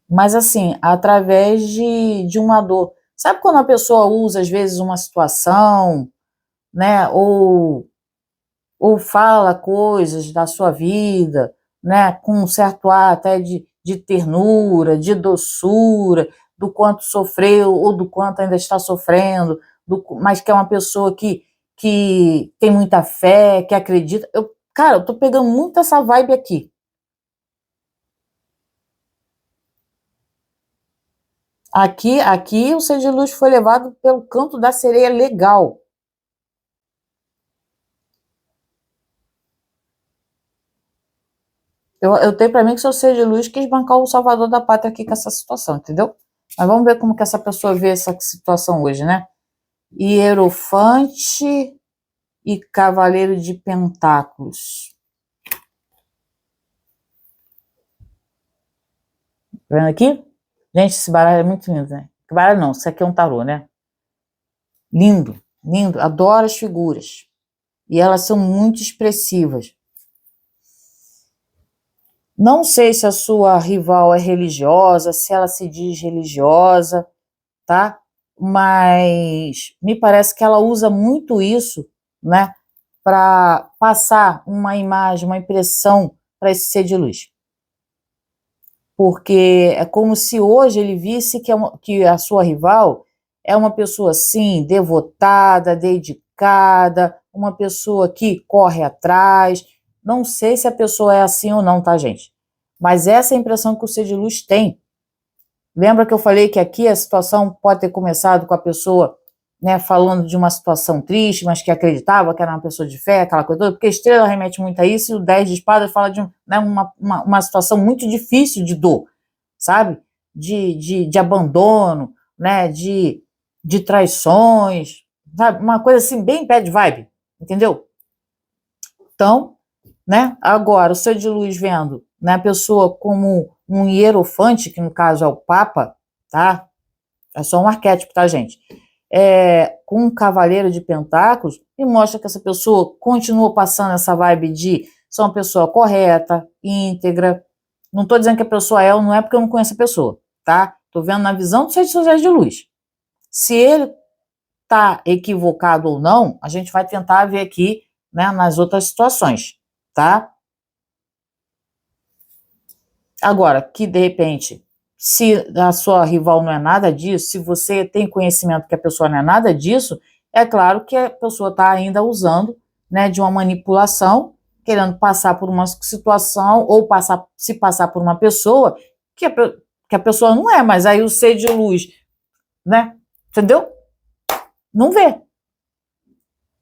mas assim, através de uma dor. Sabe quando a pessoa usa, às vezes, uma situação, né, ou fala coisas da sua vida, né, com um certo ar até de ternura, de doçura, do quanto sofreu ou do quanto ainda está sofrendo, mas que é uma pessoa que tem muita fé, que acredita. Cara, eu tô pegando muito essa vibe aqui. Aqui o ser de luz foi levado pelo canto da sereia legal. Eu tenho para mim que seu ser de luz quis bancar o salvador da pátria aqui com essa situação, entendeu? Mas vamos ver como que essa pessoa vê essa situação hoje, né? Hierofante e Cavaleiro de Pentáculos. Tá vendo aqui? Gente, esse baralho é muito lindo, né? Que baralho não, isso aqui é um tarô, né? Lindo, lindo. Adoro as figuras. E elas são muito expressivas. Não sei se a sua rival é religiosa, se ela se diz religiosa, tá? Mas me parece que ela usa muito isso, né, para passar uma imagem, uma impressão para esse ser de luz. Porque é como se hoje ele visse que a sua rival é uma pessoa, sim, devotada, dedicada, uma pessoa que corre atrás. Não sei se a pessoa é assim ou não, tá, gente? Mas essa é a impressão que o ser de luz tem. Lembra que eu falei que aqui a situação pode ter começado com a pessoa, né, falando de uma situação triste, mas que acreditava que era uma pessoa de fé, aquela coisa toda, porque a estrela remete muito a isso, e o 10 de espadas fala de né, uma situação muito difícil de dor, sabe? De abandono, né, de traições, sabe? Uma coisa assim, bem bad vibe, entendeu? Então, né, agora, o ser de luz vendo, né, a pessoa como um hierofante, que no caso é o Papa, tá? É só um arquétipo, tá, gente? Com um cavaleiro de pentáculos, e mostra que essa pessoa continua passando essa vibe de ser uma pessoa correta, íntegra. Não estou dizendo que a pessoa é ou não é porque eu não conheço a pessoa, tá? Estou vendo na visão dos redes sociais de luz. Se ele está equivocado ou não, a gente vai tentar ver aqui, né, nas outras situações, tá? Agora, que de repente Se a sua rival não é nada disso, se você tem conhecimento que a pessoa não é nada disso, é claro que a pessoa está ainda usando, né, de uma manipulação, querendo passar por uma situação ou se passar por uma pessoa que a pessoa não é, mas aí o ser de luz, né, entendeu? Não vê.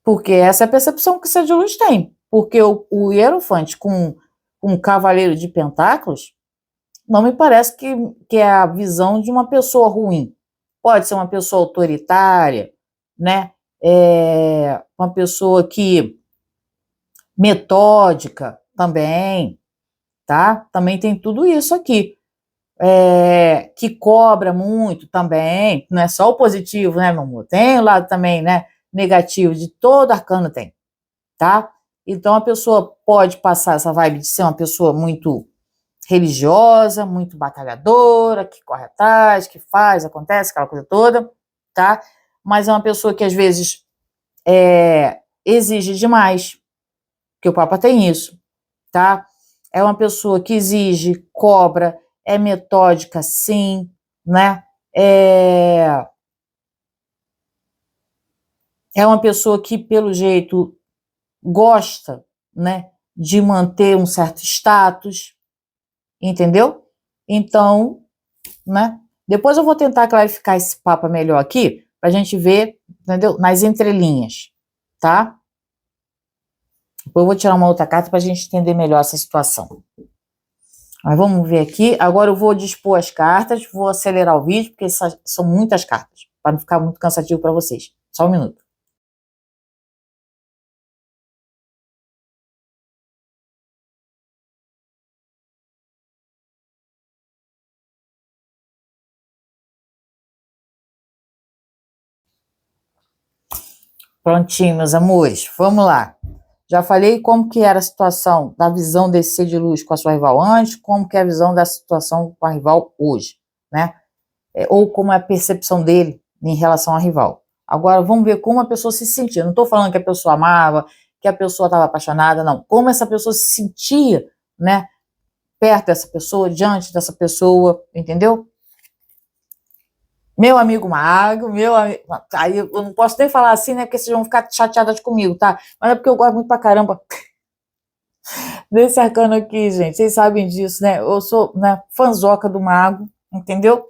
Porque essa é a percepção que o ser de luz tem. Porque o Hierofante com um cavaleiro de pentáculos, não me parece que é a visão de uma pessoa ruim. Pode ser uma pessoa autoritária, né? Uma pessoa que metódica também, tá? Também tem tudo isso aqui. Que cobra muito também, não é só o positivo, né, meu amor? Tem o lado também, né, negativo, de todo arcano tem, tá? Então a pessoa pode passar essa vibe de ser uma pessoa muito religiosa, muito batalhadora, que corre atrás, que faz, acontece, aquela coisa toda, tá? Mas é uma pessoa que às vezes exige demais, que o Papa tem isso, tá? É uma pessoa que exige, cobra, é metódica, sim, né? É uma pessoa que, pelo jeito, gosta, né, de manter um certo status, entendeu? Então, né? Depois eu vou tentar clarificar esse papo melhor aqui, pra gente ver, entendeu? Nas entrelinhas, tá? Depois eu vou tirar uma outra carta pra gente entender melhor essa situação. Mas vamos ver aqui. Agora eu vou dispor as cartas, vou acelerar o vídeo, porque são muitas cartas, para não ficar muito cansativo para vocês. Só um minuto. Prontinho, meus amores. Vamos lá. Já falei como que era a situação da visão desse ser de luz com a sua rival antes, como que é a visão da situação com a rival hoje, né? Ou como é a percepção dele em relação à rival. Agora vamos ver como a pessoa se sentia. Não estou falando que a pessoa amava, que a pessoa estava apaixonada, não. Como essa pessoa se sentia, né? Perto dessa pessoa, diante dessa pessoa, entendeu? Meu amigo mago, meu amigo. Aí eu não posso nem falar assim, né? Porque vocês vão ficar chateadas comigo, tá? Mas é porque eu gosto muito pra caramba desse arcano aqui, gente. Vocês sabem disso, né? Eu sou, né, fanzoca do mago, entendeu?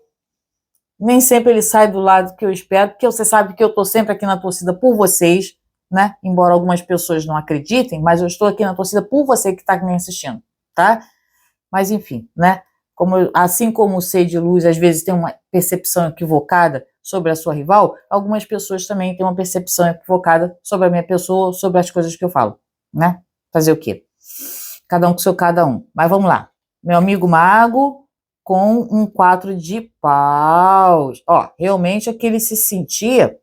Nem sempre ele sai do lado que eu espero, porque você sabe que eu tô sempre aqui na torcida por vocês, né? Embora algumas pessoas não acreditem, mas eu estou aqui na torcida por você que está me assistindo, tá? Mas enfim, né? Assim como o ser de luz às vezes tem uma percepção equivocada sobre a sua rival, algumas pessoas também têm uma percepção equivocada sobre a minha pessoa, sobre as coisas que eu falo, né? Fazer o quê? Cada um com seu cada um. Mas vamos lá. Meu amigo mago com um 4 de paus. Ó, realmente é que ele se sentia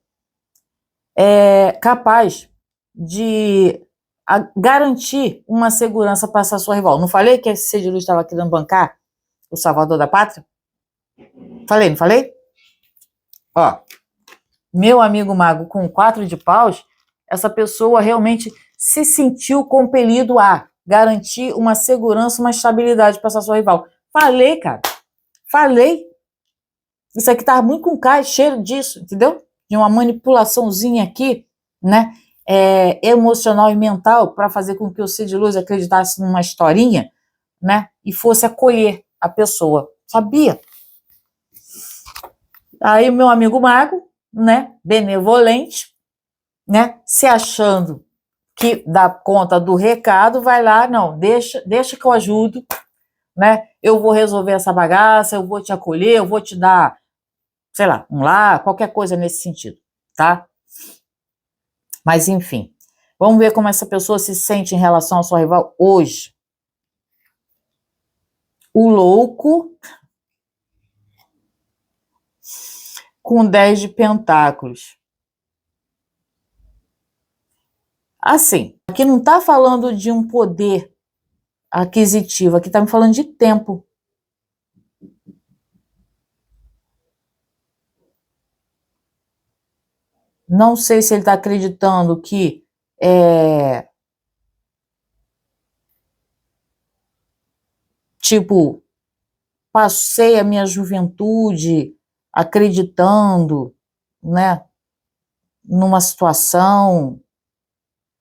capaz de garantir uma segurança para essa sua rival. Não falei que esse ser de luz estava querendo bancar o salvador da pátria? Falei, não falei? Ó, meu amigo mago com 4 de paus, essa pessoa realmente se sentiu compelido a garantir uma segurança, uma estabilidade para essa sua rival. Falei, cara. Falei. Isso aqui tá muito com cara, cheiro disso, entendeu? De uma manipulaçãozinha aqui, né? Emocional e mental para fazer com que o ser de luz acreditasse numa historinha, né? E fosse acolher a pessoa. Sabia? Aí o meu amigo mago, né? Benevolente, né? Se achando que dá conta do recado, vai lá, não, deixa que eu ajudo, né? Eu vou resolver essa bagaça, eu vou te acolher, eu vou te dar, sei lá, um lar, qualquer coisa nesse sentido, tá? Mas enfim, vamos ver como essa pessoa se sente em relação à sua rival hoje. O louco com 10 de pentáculos. Assim, aqui não tá falando de um poder aquisitivo, aqui tá me falando de tempo. Não sei se ele está acreditando que tipo, passei a minha juventude acreditando, né, numa situação,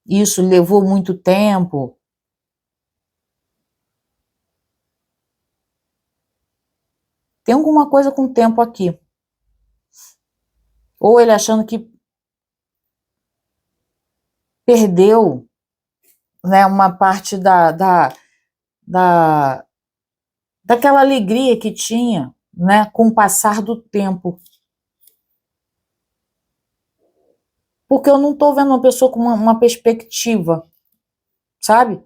isso levou muito tempo. Tem alguma coisa com o tempo aqui. Ou ele achando que perdeu, né, uma parte daquela alegria que tinha, né, com o passar do tempo. Porque eu não estou vendo uma pessoa com uma perspectiva, sabe?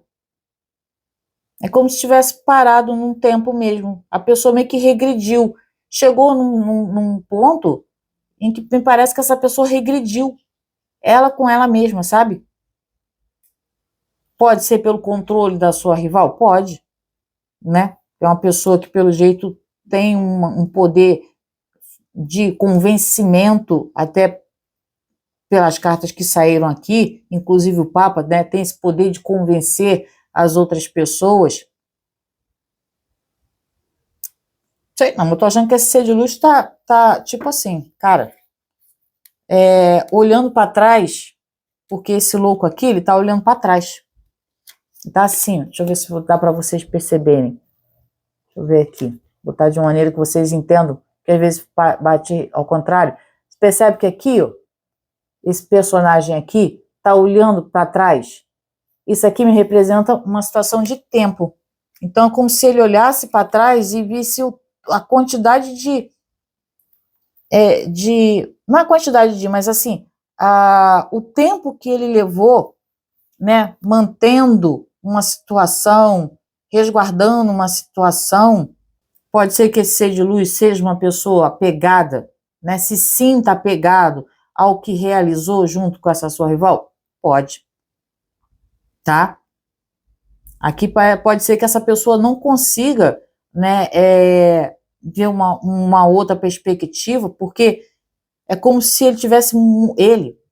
É como se tivesse parado num tempo mesmo. A pessoa meio que regrediu. Chegou num ponto em que me parece que essa pessoa regrediu. Ela com ela mesma, sabe? Pode ser pelo controle da sua rival? Pode, né? É uma pessoa que, pelo jeito, tem um poder de convencimento, até pelas cartas que saíram aqui, inclusive o Papa, né, tem esse poder de convencer as outras pessoas. Sei não, eu tô achando que esse ser de luz tá tipo assim, cara, olhando para trás, porque esse louco aqui, ele tá olhando para trás. Tá assim, deixa eu ver se dá para vocês perceberem. Deixa eu ver aqui. Botar de uma maneira que vocês entendam, que às vezes bate ao contrário. Você percebe que aqui, ó, esse personagem aqui tá olhando para trás. Isso aqui me representa uma situação de tempo. Então é como se ele olhasse para trás e visse a quantidade não a quantidade mas assim, o tempo que ele levou, né, mantendo uma situação, resguardando uma situação. Pode ser que esse ser de luz seja uma pessoa apegada, né, se sinta apegado ao que realizou junto com essa sua rival? Pode, tá? Aqui pode ser que essa pessoa não consiga, né, ver uma outra perspectiva, porque é como se ele tivesse,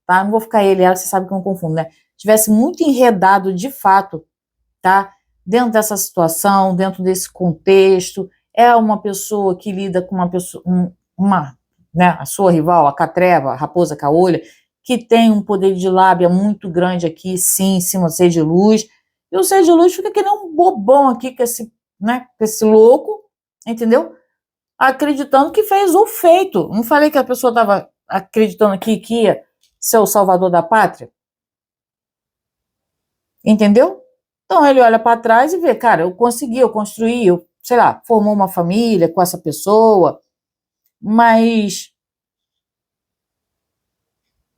tá? Não vou ficar ele, ela, você sabe que eu não confundo, né? Tivesse muito enredado de fato, tá? Dentro dessa situação, dentro desse contexto, é uma pessoa que lida com uma pessoa, né, a sua rival, a catreva, a raposa caolha, que tem um poder de lábia muito grande aqui, sim, em cima do ser de luz, e o ser de luz fica que nem um bobão aqui, com esse, né, com esse louco, entendeu? Acreditando que fez o feito. Não falei que a pessoa estava acreditando aqui que ia ser o salvador da pátria? Entendeu? Então ele olha para trás e vê, cara, eu consegui, eu construí, eu, sei lá, formou uma família com essa pessoa, mas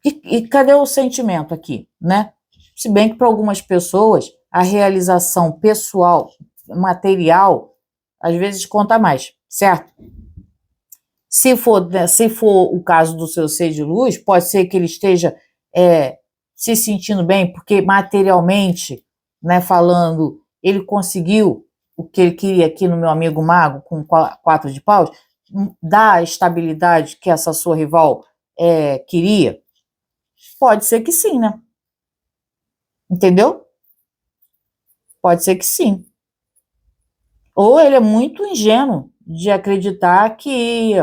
e cadê o sentimento aqui, né? Se bem que para algumas pessoas a realização pessoal, material, às vezes conta mais, certo? Se for o caso do seu ser de luz, pode ser que ele esteja se sentindo bem, porque materialmente, né, falando, ele conseguiu o que ele queria aqui no meu amigo mago, com 4 de paus, dar a estabilidade que essa sua rival queria. Pode ser que sim, né? Entendeu? Pode ser que sim. Ou ele é muito ingênuo de acreditar que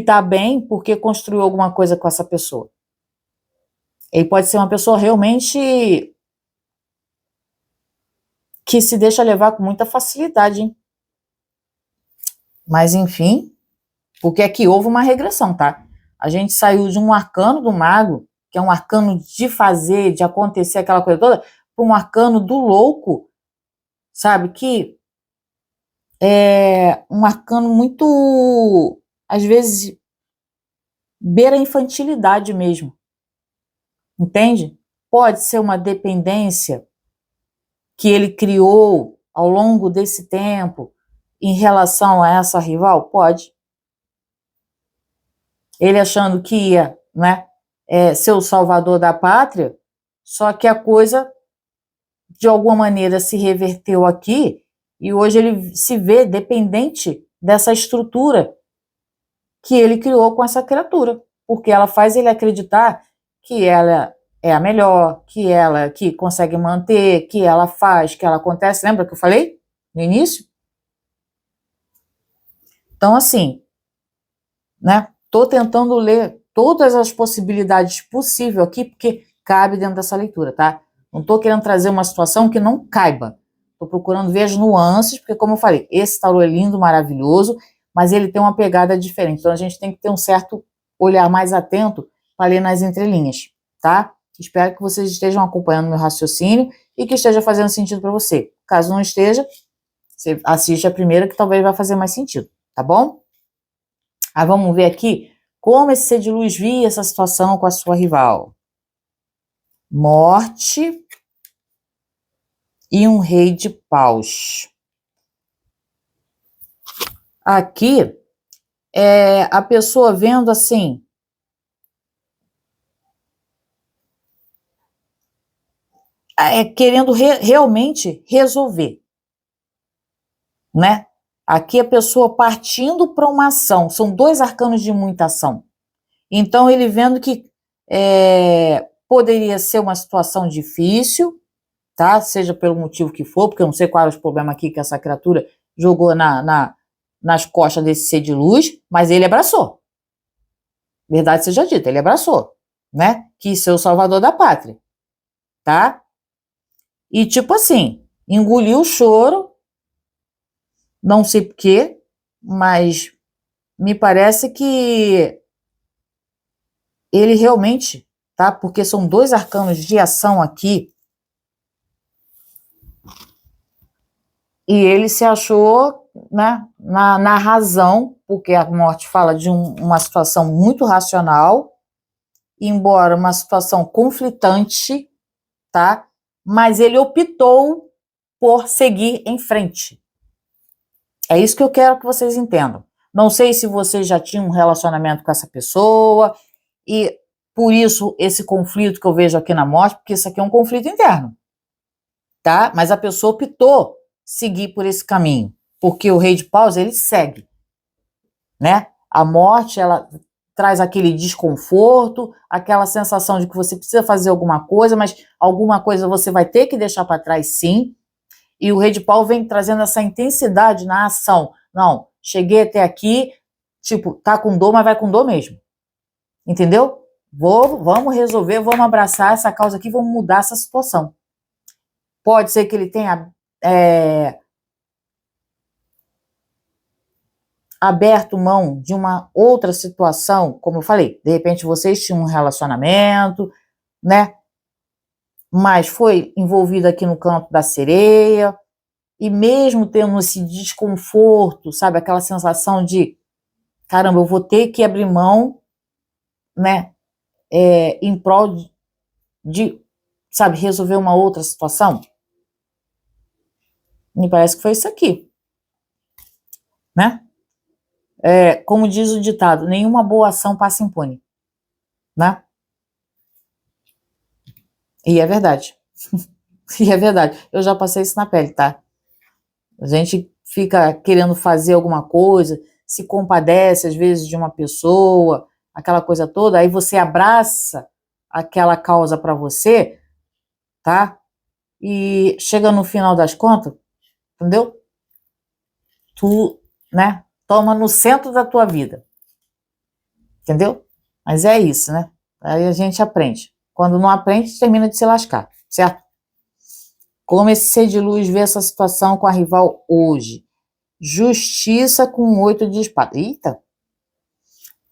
tá bem porque construiu alguma coisa com essa pessoa. Ele pode ser uma pessoa realmente que se deixa levar com muita facilidade, hein? Mas enfim, porque aqui houve uma regressão, tá? A gente saiu de um arcano do mago, que é um arcano de fazer, de acontecer aquela coisa toda, para um arcano do louco, sabe? Que é um arcano muito, às vezes, beira a infantilidade mesmo, entende? Pode ser uma dependência que ele criou ao longo desse tempo em relação a essa rival? Pode. Ele achando que ia, né, ser o salvador da pátria, só que a coisa, de alguma maneira, se reverteu aqui e hoje ele se vê dependente dessa estrutura que ele criou com essa criatura, porque ela faz ele acreditar que ela é a melhor, que ela que consegue manter, que ela faz, que ela acontece. Lembra que eu falei no início? Então, assim, né? Tô tentando ler todas as possibilidades possíveis aqui, porque cabe dentro dessa leitura, tá? Não tô querendo trazer uma situação que não caiba. Tô procurando ver as nuances, porque, como eu falei, esse tarô é lindo, maravilhoso, mas ele tem uma pegada diferente. Então, a gente tem que ter um certo olhar mais atento para ler nas entrelinhas, tá? Espero que vocês estejam acompanhando meu raciocínio e que esteja fazendo sentido para você. Caso não esteja, você assiste a primeira, que talvez vai fazer mais sentido, tá bom? Aí vamos ver aqui como esse ser de luz via essa situação com a sua rival. Morte e um rei de paus. Aqui é a pessoa vendo assim, querendo realmente resolver, né? Aqui a pessoa partindo para uma ação. São 2 arcanos de muita ação. Então ele vendo que poderia ser uma situação difícil, tá? Seja pelo motivo que for, porque eu não sei qual era os problemas aqui que essa criatura jogou nas costas desse ser de luz, mas ele abraçou. Verdade seja dita, ele abraçou, né? Quis ser o salvador da pátria, tá? E tipo assim, engoliu o choro, não sei porquê, mas me parece que ele realmente, tá? Porque são 2 arcanos de ação aqui, e ele se achou, né, na razão, porque a morte fala de uma situação muito racional, embora uma situação conflitante, tá? Mas ele optou por seguir em frente. É isso que eu quero que vocês entendam. Não sei se vocês já tinham um relacionamento com essa pessoa, e por isso esse conflito que eu vejo aqui na morte, porque isso aqui é um conflito interno, tá? Mas a pessoa optou seguir por esse caminho, porque o rei de paus, ele segue, né? A morte, ela traz aquele desconforto, aquela sensação de que você precisa fazer alguma coisa, mas alguma coisa você vai ter que deixar para trás, sim. E o rei de pau vem trazendo essa intensidade na ação. Não, cheguei até aqui, tipo, tá com dor, mas vai com dor mesmo. Entendeu? Vamos resolver, vamos abraçar essa causa aqui, vamos mudar essa situação. Pode ser que ele tenha aberto mão de uma outra situação, como eu falei, de repente vocês tinham um relacionamento, né? Mas foi envolvido aqui no canto da sereia, e mesmo tendo esse desconforto, sabe, aquela sensação de, caramba, eu vou ter que abrir mão, né, em prol de, sabe, resolver uma outra situação. Me parece que foi isso aqui, né? Como diz o ditado, nenhuma boa ação passa impune, né? E é verdade. E é verdade. Eu já passei isso na pele, tá? A gente fica querendo fazer alguma coisa, se compadece às vezes de uma pessoa, aquela coisa toda, aí você abraça aquela causa para você, tá? E chega no final das contas, entendeu? Tu, né, toma no centro da tua vida. Entendeu? Mas é isso, né? Aí a gente aprende. Quando não aprende, termina de se lascar, certo? Como esse ser de luz vê essa situação com a rival hoje? Justiça com 8 de espada. Eita!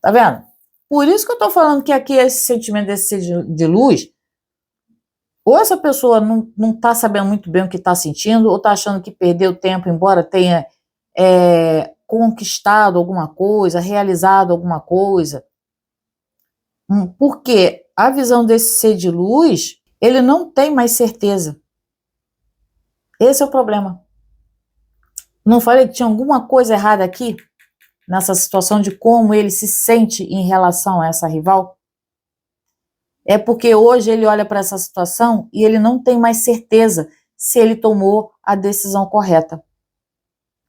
Tá vendo? Por isso que eu tô falando que aqui esse sentimento desse ser de luz, ou essa pessoa não tá sabendo muito bem o que tá sentindo, ou tá achando que perdeu tempo, embora tenha conquistado alguma coisa, realizado alguma coisa. Porque a visão desse ser de luz, ele não tem mais certeza. Esse é o problema. Não falei que tinha alguma coisa errada aqui? Nessa situação de como ele se sente em relação a essa rival? É porque hoje ele olha para essa situação e ele não tem mais certeza se ele tomou a decisão correta.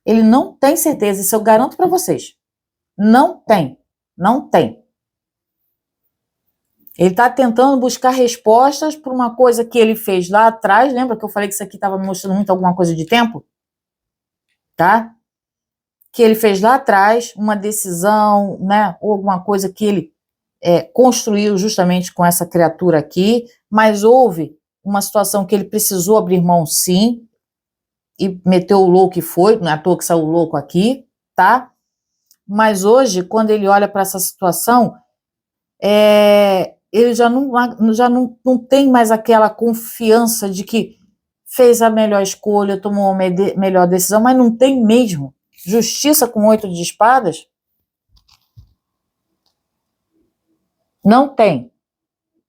Ele não tem certeza, isso eu garanto para vocês. Não tem. Não tem. Ele está tentando buscar respostas para uma coisa que ele fez lá atrás. Lembra que eu falei que isso aqui estava me mostrando muito alguma coisa de tempo? Tá? que ele fez lá atrás, uma decisão, né, ou alguma coisa que ele construiu justamente com essa criatura aqui, mas houve uma situação que ele precisou abrir mão sim, e meteu o louco e foi, não é à toa que saiu o louco aqui, tá? Mas hoje, quando ele olha para essa situação, ele já não tem mais aquela confiança de que fez a melhor escolha, tomou a melhor decisão, mas não tem mesmo. Justiça com 8 de espadas? Não tem.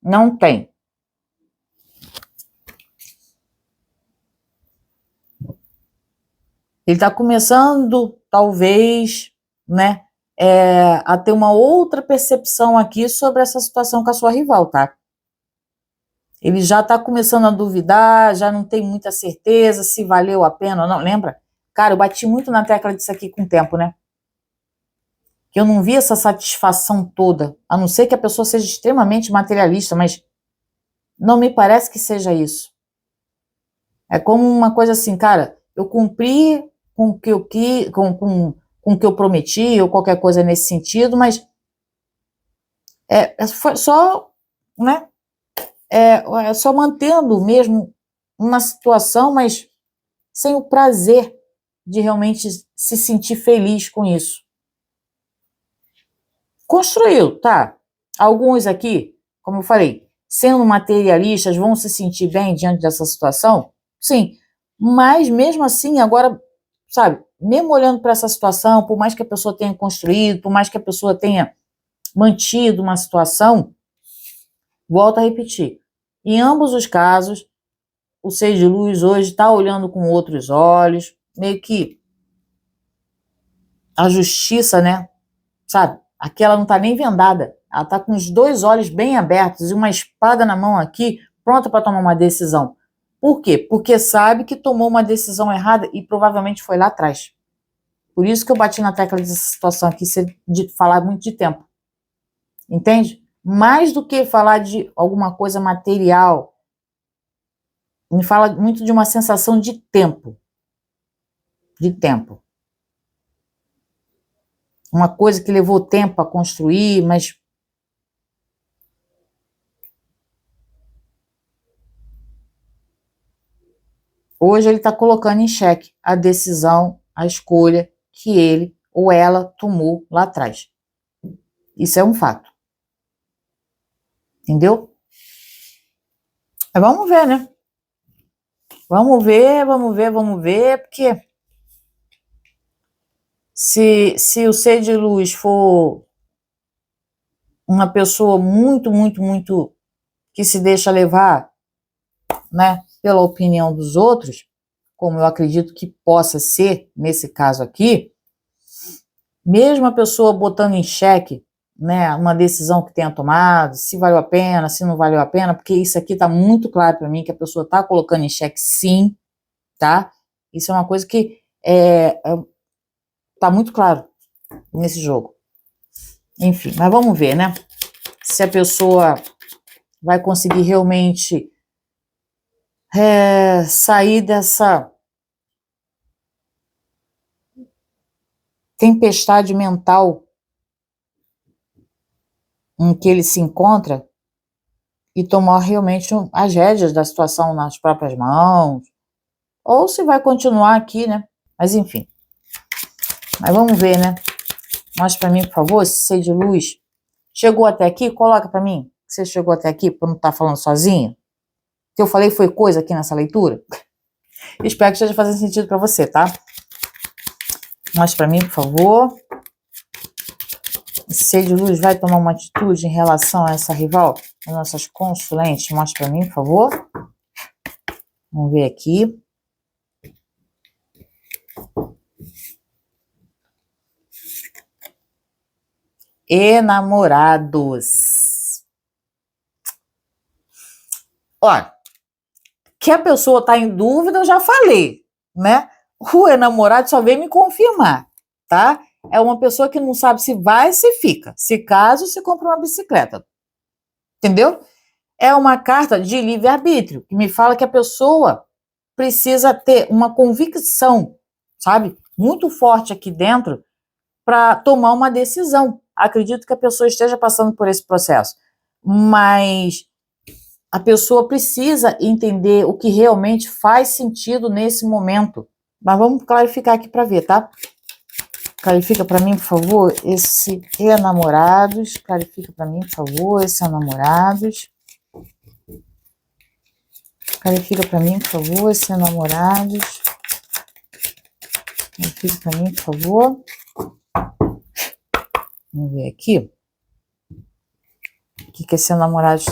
Não tem. Ele está começando, talvez, né, a ter uma outra percepção aqui sobre essa situação com a sua rival, tá? Ele já está começando a duvidar, já não tem muita certeza se valeu a pena ou não. Lembra? Cara, eu bati muito na tecla disso aqui com o tempo, né? Que eu não vi essa satisfação toda, a não ser que a pessoa seja extremamente materialista, mas não me parece que seja isso. É como uma coisa assim, cara, eu cumpri com o que eu com o que eu prometi, ou qualquer coisa nesse sentido, mas foi só, né? Só mantendo mesmo uma situação, mas sem o prazer de realmente se sentir feliz com isso. Construiu, tá? Alguns aqui, como eu falei, sendo materialistas, vão se sentir bem diante dessa situação? Sim. Mas mesmo assim, agora, sabe, mesmo olhando para essa situação, por mais que a pessoa tenha construído, por mais que a pessoa tenha mantido uma situação, volto a repetir, em ambos os casos, o Seis de Luz hoje está olhando com outros olhos, meio que a justiça, né, sabe, aqui ela não está nem vendada, ela está com os 2 olhos bem abertos e uma espada na mão aqui, pronta para tomar uma decisão. Por quê? Porque sabe que tomou uma decisão errada e provavelmente foi lá atrás. Por isso que eu bati na tecla dessa situação aqui, de falar muito de tempo. Entende? Mais do que falar de alguma coisa material, me fala muito de uma sensação de tempo. De tempo. Uma coisa que levou tempo a construir, mas hoje ele está colocando em xeque a decisão, a escolha que ele ou ela tomou lá atrás. Isso é um fato. Entendeu? Mas vamos ver, né? Vamos ver, porque se o ser de luz for uma pessoa muito, muito, muito que se deixa levar, né, pela opinião dos outros, como eu acredito que possa ser nesse caso aqui, mesmo a pessoa botando em xeque, né, uma decisão que tenha tomado, se valeu a pena, se não valeu a pena, porque isso aqui está muito claro para mim, que a pessoa está colocando em xeque sim, tá? Isso é uma coisa que tá muito claro nesse jogo. Enfim, mas vamos ver, né? Se a pessoa vai conseguir realmente sair dessa tempestade mental em que ele se encontra e tomar realmente as rédeas da situação nas próprias mãos, ou se vai continuar aqui, né? Mas enfim. Mas vamos ver, né? Mostra pra mim, por favor, esse ser de luz. Chegou até aqui? Coloca pra mim. Você chegou até aqui pra não estar falando sozinho? O que eu falei foi coisa aqui nessa leitura? Espero que esteja fazendo sentido pra você, tá? Mostra pra mim, por favor. Esse ser de luz vai tomar uma atitude em relação a essa rival? As nossas consulentes. Mostra pra mim, por favor. Vamos ver aqui. Enamorados. Olha, que a pessoa está em dúvida, eu já falei, né? O enamorado só vem me confirmar, tá? É uma pessoa que não sabe se vai, se fica. Se casa, se compra uma bicicleta. Entendeu? É uma carta de livre-arbítrio, que me fala que a pessoa precisa ter uma convicção, sabe? muito forte aqui dentro para tomar uma decisão. Acredito que a pessoa esteja passando por esse processo, mas a pessoa precisa entender o que realmente faz sentido nesse momento. Mas vamos clarificar aqui para ver, tá? Clarifica para mim, por favor, esse enamorados. Clarifica para mim, por favor, esse enamorados. Clarifica para mim, por favor, esse enamorados. Clarifica para mim, por favor. Vamos ver aqui. O que é esse enamorados?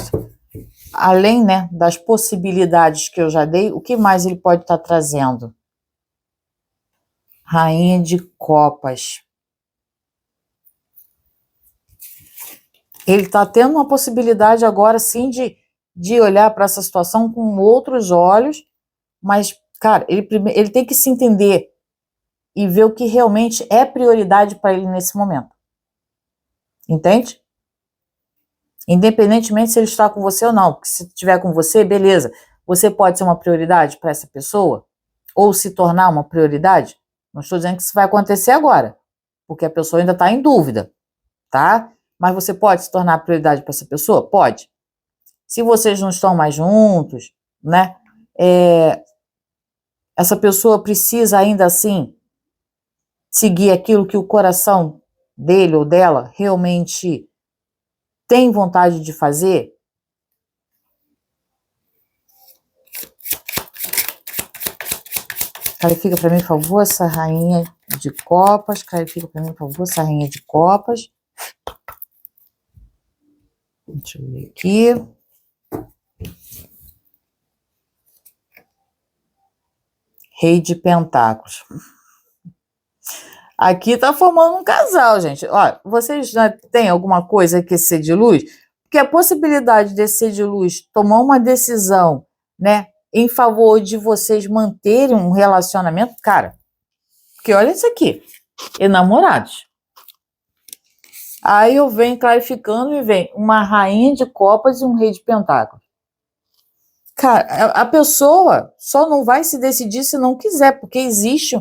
Além, né, das possibilidades que eu já dei, o que mais ele pode estar trazendo? Rainha de Copas. Ele está tendo uma possibilidade agora, sim, de olhar para essa situação com outros olhos, mas, cara, ele tem que se entender e ver o que realmente é prioridade para ele nesse momento. Entende? Independentemente se ele está com você ou não, porque se estiver com você, beleza. Você pode ser uma prioridade para essa pessoa? Ou se tornar uma prioridade? Não estou dizendo que isso vai acontecer agora, porque a pessoa ainda está em dúvida, tá? Mas você pode se tornar prioridade para essa pessoa? Pode. Se vocês não estão mais juntos, né? Essa pessoa precisa ainda assim seguir aquilo que o coração dele ou dela realmente tem vontade de fazer? Clarifica para mim, por favor, essa rainha de copas. Clarifica para mim, por favor, essa rainha de copas. Deixa eu ver aqui. Rei de Pentáculos. Aqui tá formando um casal, gente. Olha, vocês já têm alguma coisa que ser de luz? Porque a possibilidade desse ser de luz tomar uma decisão, né, em favor de vocês manterem um relacionamento, cara, porque olha isso aqui, enamorados. Aí eu venho clarificando e vem uma rainha de copas e um rei de pentáculos. Cara, a pessoa só não vai se decidir se não quiser, porque existe,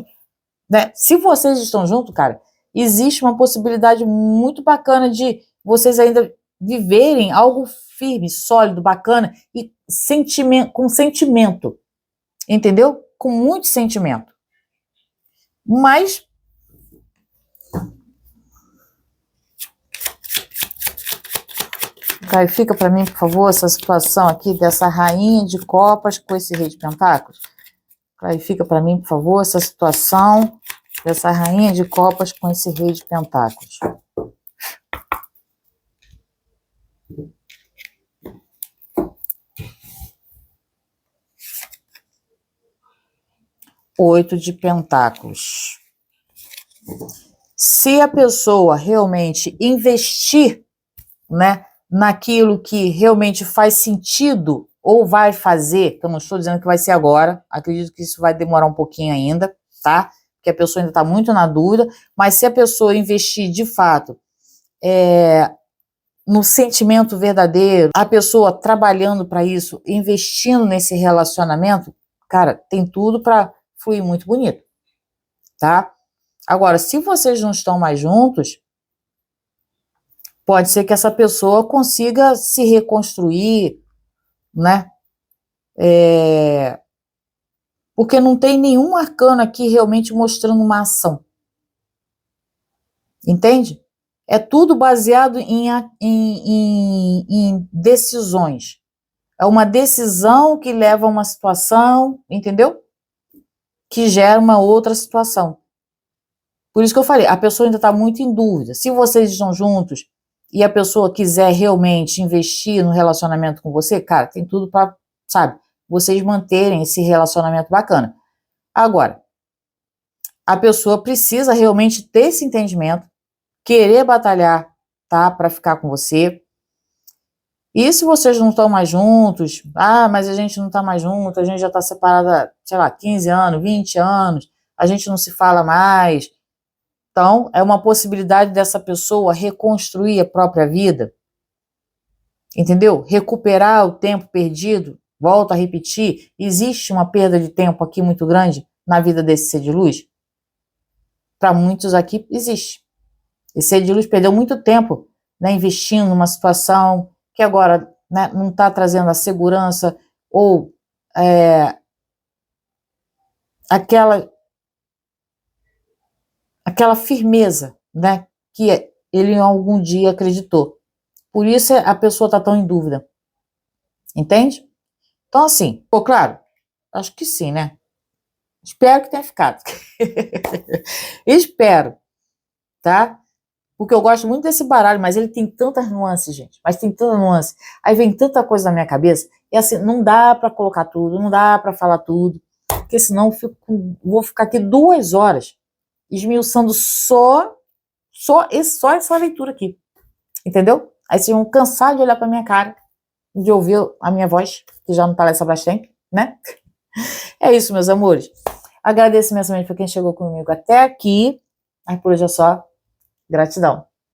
né? Se vocês estão juntos, cara, existe uma possibilidade muito bacana de vocês ainda viverem algo firme, sólido, bacana e com sentimento, entendeu? Com muito sentimento. Mas clarifica para mim, por favor, essa situação aqui dessa rainha de copas com esse rei de pentáculos. Clarifica para mim, por favor, essa situação dessa rainha de copas com esse rei de pentáculos. Oito de pentáculos. Se a pessoa realmente investir, né, naquilo que realmente faz sentido ou vai fazer, que eu não estou dizendo que vai ser agora, acredito que isso vai demorar um pouquinho ainda, tá? Porque a pessoa ainda está muito na dúvida, mas se a pessoa investir de fato no sentimento verdadeiro, a pessoa trabalhando para isso, investindo nesse relacionamento, cara, tem tudo para fluir muito bonito, tá? Agora, se vocês não estão mais juntos, pode ser que essa pessoa consiga se reconstruir, né? Porque não tem nenhum arcano aqui realmente mostrando uma ação. Entende? É tudo baseado em decisões. É uma decisão que leva a uma situação, entendeu? Que gera uma outra situação. Por isso que eu falei, a pessoa ainda está muito em dúvida. Se vocês estão juntos e a pessoa quiser realmente investir no relacionamento com você, cara, tem tudo para, sabe, vocês manterem esse relacionamento bacana. Agora, a pessoa precisa realmente ter esse entendimento, querer batalhar, tá, para ficar com você. E se vocês não estão mais juntos, mas a gente não está mais junto, a gente já está separada, sei lá, 15 anos, 20 anos, a gente não se fala mais. Então, é uma possibilidade dessa pessoa reconstruir a própria vida, entendeu? Recuperar o tempo perdido. Volto a repetir, existe uma perda de tempo aqui muito grande na vida desse ser de luz? para muitos aqui existe. Esse ser de luz perdeu muito tempo, né, investindo numa situação que agora, né, não está trazendo a segurança ou aquela firmeza, né, que ele algum dia acreditou. Por isso a pessoa está tão em dúvida. Entende? Então, assim, pô, claro, acho que sim, né? Espero que tenha ficado. Espero, tá? Porque eu gosto muito desse baralho, mas ele tem tantas nuances, gente. Mas tem tanta nuance. Aí vem tanta coisa na minha cabeça, e assim, não dá pra colocar tudo, não dá pra falar tudo, porque senão vou ficar aqui 2 horas esmiuçando só essa leitura aqui. Entendeu? Aí vocês vão cansar de olhar pra minha cara, de ouvir a minha voz, que já não tá lá essa Brastemp, né? É isso, meus amores. Agradeço imensamente para quem chegou comigo até aqui. Mas por hoje é só. Gratidão.